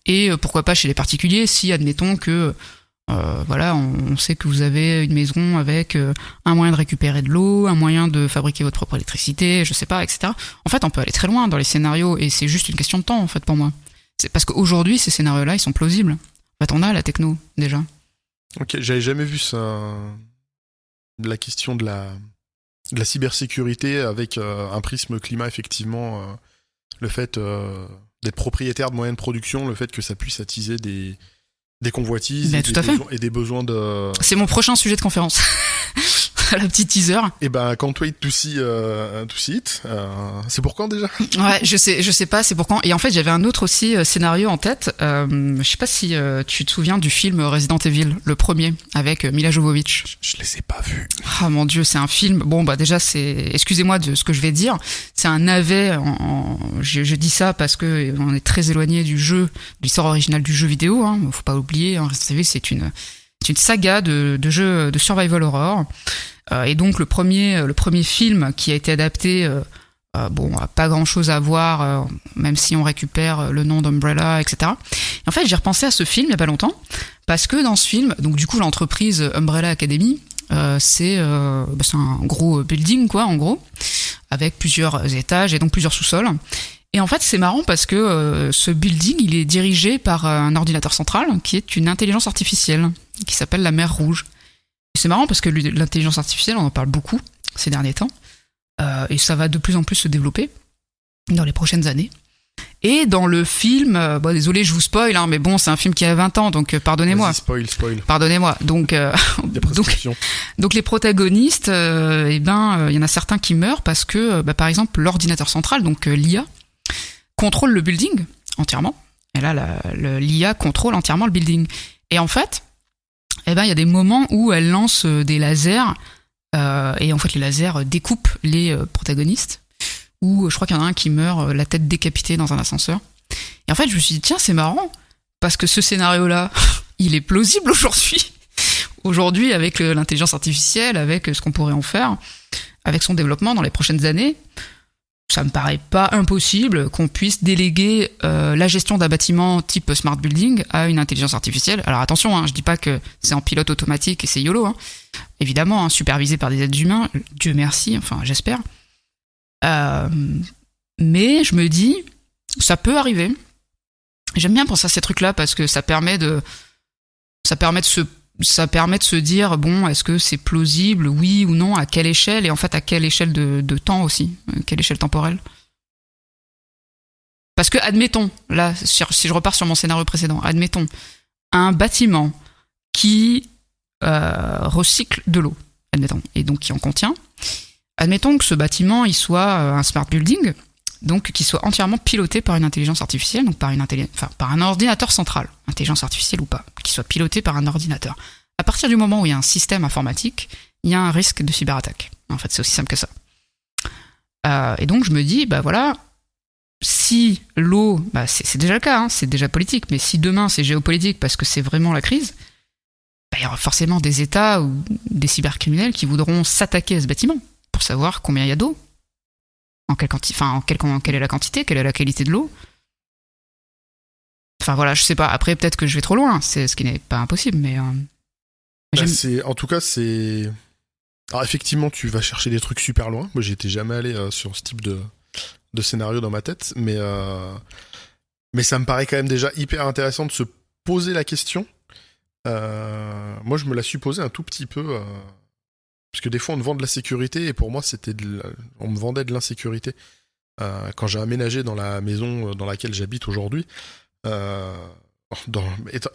Et pourquoi pas chez les particuliers, si, admettons que, on sait que vous avez une maison avec un moyen de récupérer de l'eau, un moyen de fabriquer votre propre électricité, je sais pas, etc. En fait, on peut aller très loin dans les scénarios, et c'est juste une question de temps, en fait, pour moi. C'est parce qu'aujourd'hui, ces scénarios-là, ils sont plausibles. En fait, on a la techno, déjà. Ok, j'avais jamais vu ça. La question de la cybersécurité avec un prisme climat, effectivement. Le fait d'être propriétaire de moyens de production, le fait que ça puisse attiser des convoitises des besoins de... C'est mon prochain sujet de conférence. La petite teaser. Et can't wait to see it. C'est pour quand déjà? Ouais, je sais pas, c'est pour quand. Et en fait, j'avais un autre aussi scénario en tête. Je sais pas si tu te souviens du film Resident Evil, le premier, avec Mila Jovovich. Je les ai pas vus. Ah mon Dieu, c'est un film. Bon, déjà, excusez-moi de ce que je vais dire. C'est un navet. Je dis ça parce que on est très éloigné du jeu, de l'histoire originale du jeu vidéo. Faut pas oublier. Resident Evil, c'est une saga de jeux de survival horror. Et donc le premier film qui a été adapté, a pas grand chose à voir, même si on récupère le nom d'Umbrella, etc. Et en fait, j'ai repensé à ce film il y a pas longtemps, parce que dans ce film, donc du coup l'entreprise Umbrella Academy, c'est un gros building, quoi, en gros, avec plusieurs étages et donc plusieurs sous-sols. Et en fait, c'est marrant parce que ce building, il est dirigé par un ordinateur central qui est une intelligence artificielle qui s'appelle la Mer Rouge. Et c'est marrant parce que l'intelligence artificielle, on en parle beaucoup ces derniers temps, et ça va de plus en plus se développer dans les prochaines années. Et dans le film, désolé, je vous spoil, mais bon, c'est un film qui a 20 ans, donc pardonnez-moi. Vas-y, spoil. Pardonnez-moi. Donc les protagonistes, il y en a certains qui meurent parce que, par exemple, l'ordinateur central, donc l'IA, contrôle le building entièrement. Et là, l'IA contrôle entièrement le building. Et en fait, il y a des moments où elle lance des lasers, et en fait, les lasers découpent les protagonistes. Ou je crois qu'il y en a un qui meurt la tête décapitée dans un ascenseur. Et en fait, je me suis dit, tiens, c'est marrant, parce que ce scénario-là, il est plausible aujourd'hui. Aujourd'hui, avec l'intelligence artificielle, avec ce qu'on pourrait en faire, avec son développement dans les prochaines années, ça me paraît pas impossible qu'on puisse déléguer la gestion d'un bâtiment type smart building à une intelligence artificielle. Alors attention, je dis pas que c'est en pilote automatique et c'est YOLO, évidemment, supervisé par des êtres humains, Dieu merci, enfin j'espère. Mais je me dis, ça peut arriver. J'aime bien penser à ces trucs-là parce que ça permet de se dire, bon, est-ce que c'est plausible, oui ou non, à quelle échelle, et en fait à quelle échelle de temps aussi, quelle échelle temporelle. Parce que, admettons, là, si je repars sur mon scénario précédent, admettons, un bâtiment qui recycle de l'eau, admettons, et donc qui en contient, admettons que ce bâtiment, il soit un smart building, donc qui soit entièrement piloté par une intelligence artificielle, donc par un ordinateur central, intelligence artificielle ou pas, qui soit piloté par un ordinateur. À partir du moment où il y a un système informatique, il y a un risque de cyberattaque. En fait, c'est aussi simple que ça. Et donc je me dis, bah voilà, si l'eau, bah c'est déjà le cas, hein, c'est déjà politique, mais si demain c'est géopolitique parce que c'est vraiment la crise, bah, il y aura forcément des États ou des cybercriminels qui voudront s'attaquer à ce bâtiment pour savoir combien il y a d'eau, quelle est la quantité, quelle est la qualité de l'eau. Enfin voilà, je sais pas. Après peut-être que je vais trop loin, c'est ce qui n'est pas impossible, mais en tout cas c'est. Alors effectivement, tu vas chercher des trucs super loin. Moi, j'étais jamais allé sur ce type de scénario dans ma tête, mais ça me paraît quand même déjà hyper intéressant de se poser la question. Moi, je me la suis posée un tout petit peu, parce que des fois, on te vend de la sécurité, et pour moi, on me vendait de l'insécurité. Quand j'ai aménagé dans la maison dans laquelle j'habite aujourd'hui,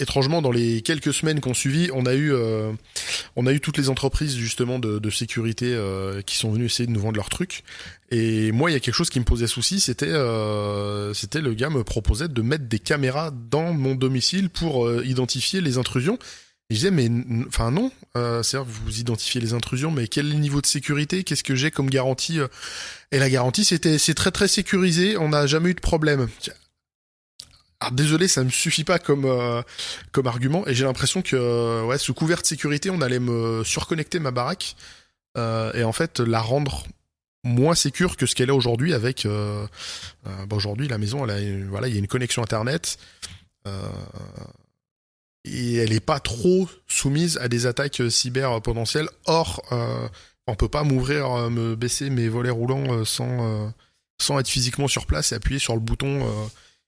étrangement, dans les quelques semaines qu'on suivi, on a eu toutes les entreprises justement de sécurité qui sont venues essayer de nous vendre leurs trucs. Et moi, il y a quelque chose qui me posait souci, c'était le gars me proposait de mettre des caméras dans mon domicile pour identifier les intrusions. Et je disais, mais enfin non, c'est-à-dire vous identifiez les intrusions, mais quel est le niveau de sécurité? Qu'est-ce que j'ai comme garantie? Et la garantie, c'est très très sécurisé, on n'a jamais eu de problème. Alors, désolé, ça me suffit pas comme argument, et j'ai l'impression que sous couvert de sécurité, on allait me surconnecter ma baraque et en fait la rendre moins sécure que ce qu'elle est aujourd'hui. Avec aujourd'hui la maison, il y a une connexion internet et elle est pas trop soumise à des attaques cyber potentielles. Or, on peut pas me baisser mes volets roulants sans être physiquement sur place et appuyer sur le bouton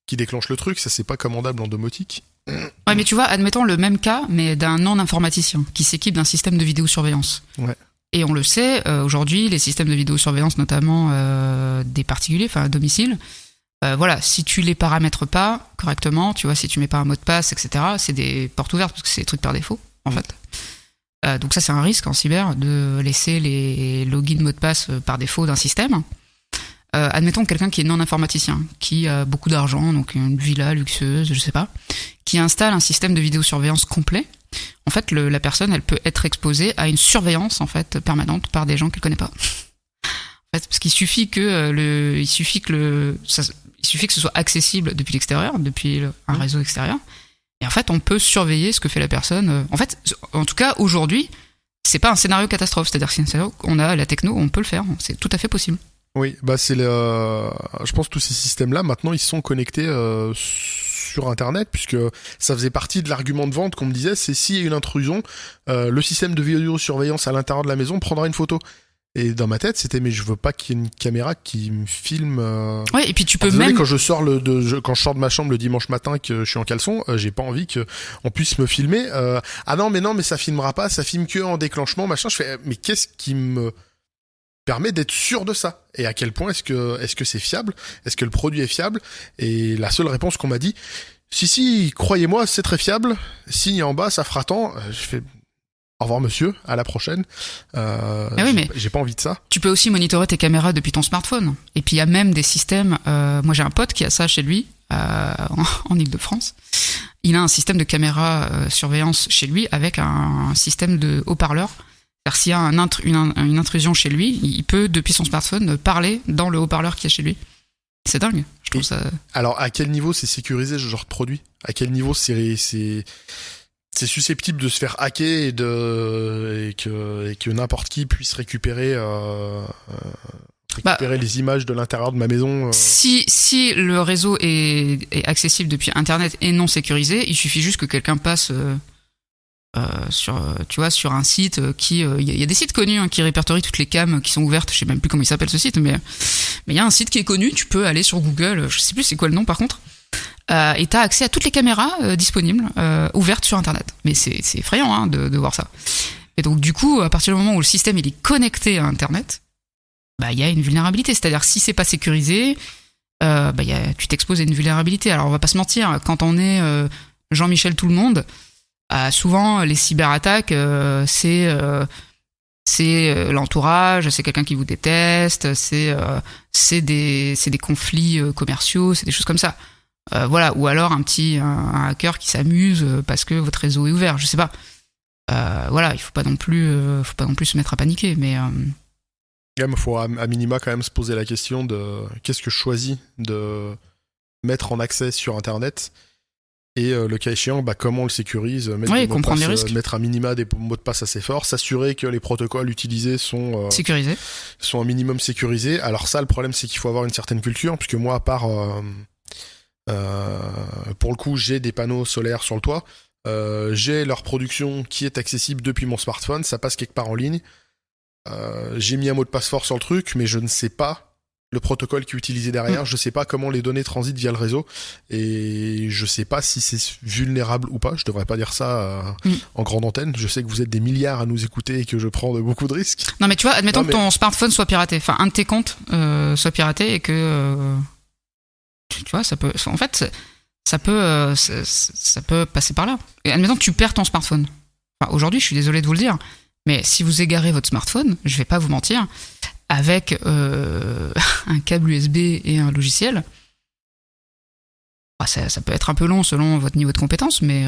qui déclenche le truc. Ça, c'est pas commandable en domotique. Ouais, mais tu vois, admettons le même cas, mais d'un non-informaticien qui s'équipe d'un système de vidéosurveillance. Ouais. Et on le sait, aujourd'hui, les systèmes de vidéosurveillance, notamment des particuliers, enfin à domicile, voilà, si tu les paramètres pas correctement, tu vois, si tu mets pas un mot de passe, etc., c'est des portes ouvertes parce que c'est des trucs par défaut, en fait. Donc ça, c'est un risque en cyber de laisser les logins mots de passe par défaut d'un système. Admettons quelqu'un qui est non informaticien, qui a beaucoup d'argent, donc une villa luxueuse, je sais pas, qui installe un système de vidéosurveillance complet. En fait, la personne, elle peut être exposée à une surveillance en fait permanente par des gens qu'elle connaît pas. En fait, parce qu'il suffit que ce soit accessible depuis l'extérieur, depuis un réseau extérieur. Et en fait, on peut surveiller ce que fait la personne. En fait, en tout cas, aujourd'hui, c'est pas un scénario catastrophe. C'est-à-dire que c'est un scénario, on a la techno, on peut le faire. C'est tout à fait possible. Oui, bah je pense que tous ces systèmes-là, maintenant, ils sont connectés sur Internet, puisque ça faisait partie de l'argument de vente qu'on me disait, c'est s'il y a une intrusion, le système de vidéosurveillance à l'intérieur de la maison prendra une photo. Et dans ma tête, c'était, mais je veux pas qu'il y ait une caméra qui me filme. Ouais, et puis tu peux désolé, même. Quand je sors de ma chambre le dimanche matin, que je suis en caleçon, j'ai pas envie qu'on puisse me filmer. Ah non, mais ça filmera pas, ça filme que en déclenchement, machin. Je fais, mais qu'est-ce qui me permet d'être sûr de ça? Et à quel point est-ce que c'est fiable? Est-ce que le produit est fiable? Et la seule réponse qu'on m'a dit, si, croyez-moi, c'est très fiable. Signe en bas, ça fera tant. Je fais, au revoir monsieur, à la prochaine. Oui, mais j'ai pas envie de ça. Tu peux aussi monitorer tes caméras depuis ton smartphone. Et puis il y a même des systèmes. Moi j'ai un pote qui a ça chez lui en Ile-de-France. Il a un système de caméra surveillance chez lui avec un système de haut-parleur. C'est-à-dire s'il y a une intrusion chez lui, il peut depuis son smartphone parler dans le haut-parleur qu'il y a chez lui. C'est dingue. Je trouve ça. Alors à quel niveau c'est sécurisé ce genre de produit? À quel niveau c'est susceptible de se faire hacker et que n'importe qui puisse récupérer les images de l'intérieur de ma maison. Si le réseau est accessible depuis Internet et non sécurisé, il suffit juste que quelqu'un passe sur un site qui il y a des sites connus qui répertorient toutes les cams qui sont ouvertes. Je sais même plus comment il s'appelle ce site, mais il y a un site qui est connu. Tu peux aller sur Google, je sais plus c'est quoi le nom par contre. Et t'as accès à toutes les caméras disponibles, ouvertes sur Internet. Mais c'est effrayant de voir ça. Et donc du coup, à partir du moment où le système il est connecté à Internet, bah il y a une vulnérabilité. C'est-à-dire si c'est pas sécurisé, tu t'exposes à une vulnérabilité. Alors on va pas se mentir, quand on est Jean-Michel tout le monde, souvent les cyberattaques c'est c'est l'entourage, c'est quelqu'un qui vous déteste, c'est des conflits commerciaux, c'est des choses comme ça. Voilà, ou alors un hacker qui s'amuse parce que votre réseau est ouvert, je sais pas. Voilà, il faut pas non plus se mettre à paniquer, mais Il faut à minima quand même se poser la question de qu'est-ce que je choisis de mettre en accès sur Internet et le cas échéant, comment on le sécurise, comprendre les risques, mettre à minima des mots de passe assez forts, s'assurer que les protocoles utilisés sont sécurisés, sont un minimum sécurisés. Alors ça, le problème, c'est qu'il faut avoir une certaine culture, puisque moi, à part pour le coup, j'ai des panneaux solaires sur le toit, j'ai leur production qui est accessible depuis mon smartphone, ça passe quelque part en ligne. J'ai mis un mot de passe fort sur le truc, mais je ne sais pas le protocole qui est utilisé derrière, je sais pas comment les données transitent via le réseau, et je sais pas si c'est vulnérable ou pas. Je devrais pas dire ça en grande antenne. Je sais que vous êtes des milliards à nous écouter et que je prends beaucoup de risques. Non mais tu vois, admettons que ton smartphone soit piraté, enfin un de tes comptes soit piraté et que tu vois, ça peut, en fait, ça peut passer par là. Et admettons que tu perds ton smartphone. Enfin, aujourd'hui, je suis désolé de vous le dire, mais si vous égarez votre smartphone, je vais pas vous mentir, avec un câble USB et un logiciel, ça peut être un peu long selon votre niveau de compétence, mais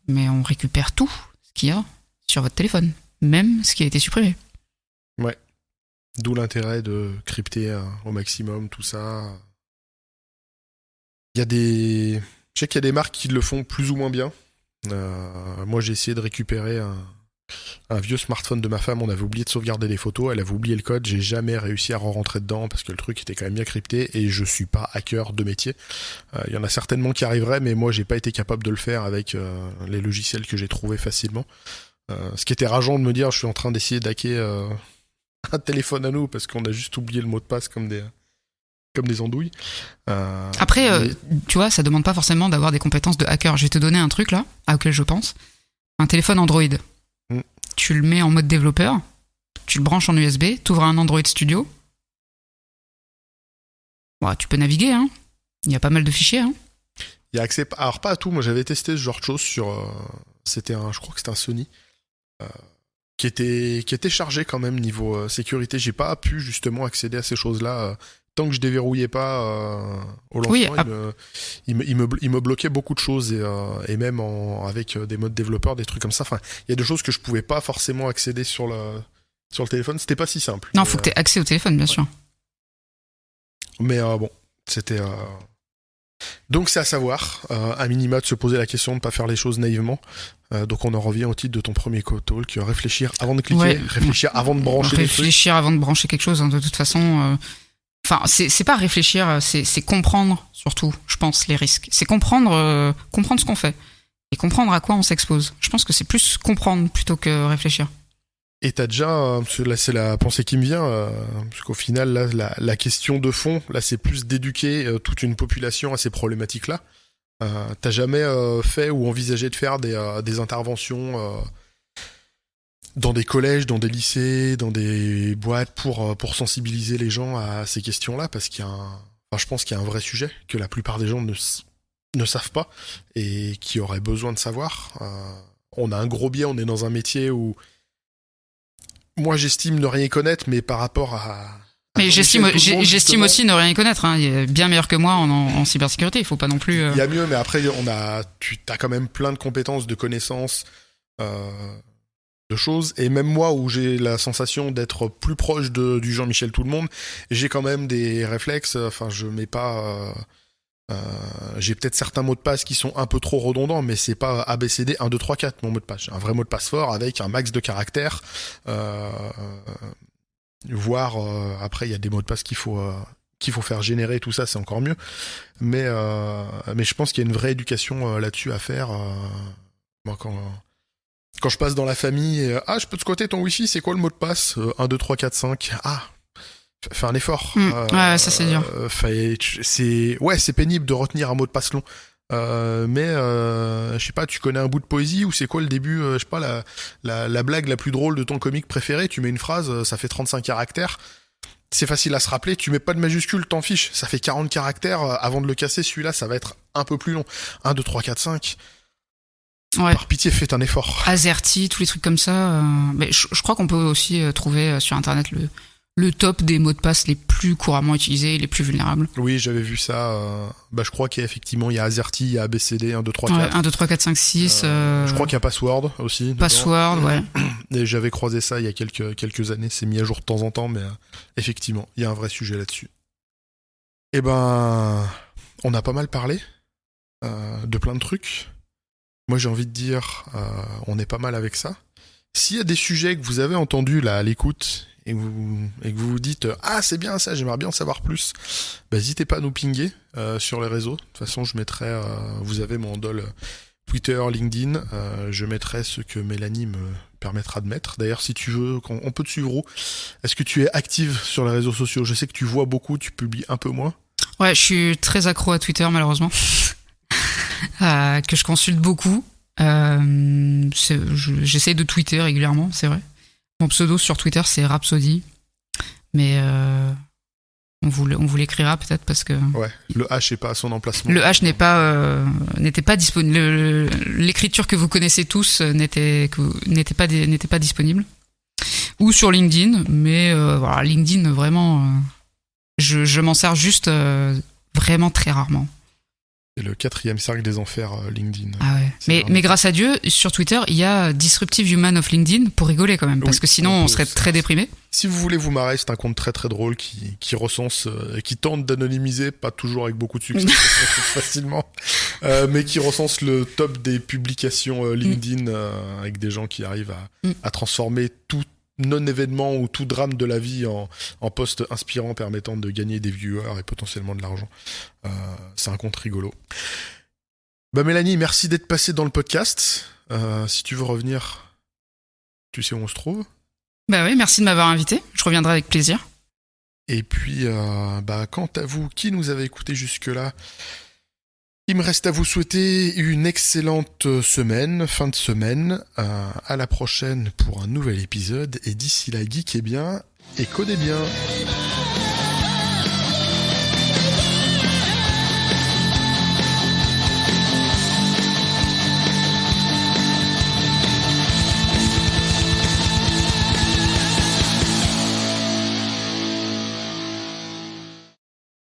on récupère tout ce qu'il y a sur votre téléphone, même ce qui a été supprimé. Ouais. D'où l'intérêt de crypter au maximum tout ça. Je sais qu'il y a des marques qui le font plus ou moins bien. Moi, j'ai essayé de récupérer un vieux smartphone de ma femme, on avait oublié de sauvegarder des photos, elle avait oublié le code, j'ai jamais réussi à rentrer dedans parce que le truc était quand même bien crypté et je suis pas hacker de métier. Il y en a certainement qui arriveraient, mais moi j'ai pas été capable de le faire avec les logiciels que j'ai trouvés facilement. Ce qui était rageant de me dire je suis en train d'essayer d'hacker un téléphone à nous parce qu'on a juste oublié le mot de passe comme des andouilles. Après, tu vois, ça demande pas forcément d'avoir des compétences de hacker. Je vais te donner un truc là, auquel je pense. Un téléphone Android. Tu le mets en mode développeur, tu le branches en USB, tu ouvres un Android Studio. Bon, tu peux naviguer, hein. Il y a pas mal de fichiers, hein. Il y a accès, alors pas à tout, moi j'avais testé ce genre de choses sur, je crois que c'était un Sony, qui était chargé quand même niveau sécurité. J'ai pas pu justement accéder à ces choses-là tant que je déverrouillais pas au lancement. Oui, il me bloquait beaucoup de choses et même avec des modes développeurs, des trucs comme ça. Enfin, il y a des choses que je pouvais pas forcément accéder sur le téléphone. C'était pas si simple. Non, faut que t'aies accès au téléphone, bien sûr. Mais bon, c'était. Donc c'est à savoir, à minima, de se poser la question de ne pas faire les choses naïvement. Donc on en revient au titre de ton premier talk, réfléchir avant de cliquer, réfléchir avant de brancher des trucs. Réfléchir avant de brancher quelque chose, hein, de toute façon. Enfin, c'est pas réfléchir, c'est comprendre surtout, je pense, les risques. C'est comprendre ce qu'on fait et comprendre à quoi on s'expose. Je pense que c'est plus comprendre plutôt que réfléchir. Et t'as déjà, là c'est la pensée qui me vient, parce qu'au final là, la question de fond, là c'est plus d'éduquer toute une population à ces problématiques-là. T'as jamais fait ou envisagé de faire des interventions dans des collèges, dans des lycées, dans des boîtes pour sensibiliser les gens à ces questions-là, parce qu'il y a je pense qu'il y a un vrai sujet que la plupart des gens ne savent pas et qui auraient besoin de savoir. On a un gros biais, on est dans un métier où moi j'estime ne rien connaître, mais par rapport à mais j'estime aussi ne rien connaître, hein. Il est bien meilleur que moi en cybersécurité, il faut pas non plus... Il y a mieux, mais après tu as quand même plein de compétences, de connaissances, de choses, et même moi où j'ai la sensation d'être plus proche du Jean-Michel Tout-le-Monde, j'ai quand même des réflexes, enfin je mets pas... j'ai peut-être certains mots de passe qui sont un peu trop redondants, mais c'est pas ABCD 1, 2, 3, 4 mon mot de passe. J'ai un vrai mot de passe fort avec un max de caractères, voire après il y a des mots de passe qu'il faut faire générer, tout ça c'est encore mieux, mais je pense qu'il y a une vraie éducation là-dessus à faire. Moi quand je passe dans la famille, je peux te squatter ton wifi, c'est quoi le mot de passe 1, 2, 3, 4, 5, fais un effort. Ouais, ça c'est dur. C'est pénible de retenir un mot de passe long. Mais je sais pas, tu connais un bout de poésie ou c'est quoi le début, je sais pas, la blague la plus drôle de ton comique préféré, tu mets une phrase, ça fait 35 caractères. C'est facile à se rappeler, tu mets pas de majuscule, t'en fiches, ça fait 40 caractères, avant de le casser, celui-là, ça va être un peu plus long. 1, 2, 3, 4, 5. Ouais. Par pitié, faites un effort. Azerty, tous les trucs comme ça. Mais je crois qu'on peut aussi trouver sur Internet le top des mots de passe les plus couramment utilisés, les plus vulnérables. Oui, j'avais vu ça. Je crois qu'il y a Azerty, il y a ABCD, 1, 2, 3, 4. 1, 2, 3, 4, 5, 6. Je crois qu'il y a Password aussi. Password, ouais. Et j'avais croisé ça il y a quelques années. C'est mis à jour de temps en temps, mais effectivement, il y a un vrai sujet là-dessus. Eh ben, on a pas mal parlé de plein de trucs. Moi, j'ai envie de dire, on est pas mal avec ça. S'il y a des sujets que vous avez entendus là à l'écoute et que vous vous dites « Ah, c'est bien ça, j'aimerais bien en savoir plus », n'hésitez pas à nous pinguer sur les réseaux. De toute façon, je mettrai... vous avez mon handle Twitter, LinkedIn. Je mettrai ce que Mélanie me permettra de mettre. D'ailleurs, si tu veux, on peut te suivre où ? Est-ce que tu es active sur les réseaux sociaux ? Je sais que tu vois beaucoup, tu publies un peu moins. Ouais, je suis très accro à Twitter, malheureusement. Que je consulte beaucoup. J'essaie de tweeter régulièrement, c'est vrai. Mon pseudo sur Twitter, c'est Rhapsody. Mais on vous l'écrira peut-être parce que... Ouais, le H n'est pas à son emplacement. Le H n'était pas disponible. L'écriture que vous connaissez tous n'était pas disponible. Ou sur LinkedIn, mais voilà, LinkedIn, vraiment... je m'en sers juste vraiment très rarement. C'est le 4e cercle des enfers, LinkedIn. Ah ouais. Mais grâce à Dieu, sur Twitter, il y a Disruptive Human of LinkedIn pour rigoler quand même, parce que sinon on serait très déprimé. Si vous voulez vous marrer, c'est un compte très très drôle qui recense, qui tente d'anonymiser, pas toujours avec beaucoup de succès, facilement, mais qui recense le top des publications LinkedIn avec des gens qui arrivent à transformer tout non-événement ou tout drame de la vie en post inspirant permettant de gagner des viewers et potentiellement de l'argent. C'est un compte rigolo. Mélanie, merci d'être passée dans le podcast. Si tu veux revenir, tu sais où on se trouve. Bah oui, merci de m'avoir invité. Je reviendrai avec plaisir. Et puis, quant à vous qui nous avez écoutés jusque-là, il me reste à vous souhaiter une excellente fin de semaine. À la prochaine pour un nouvel épisode. Et d'ici là, geekez bien et codez bien.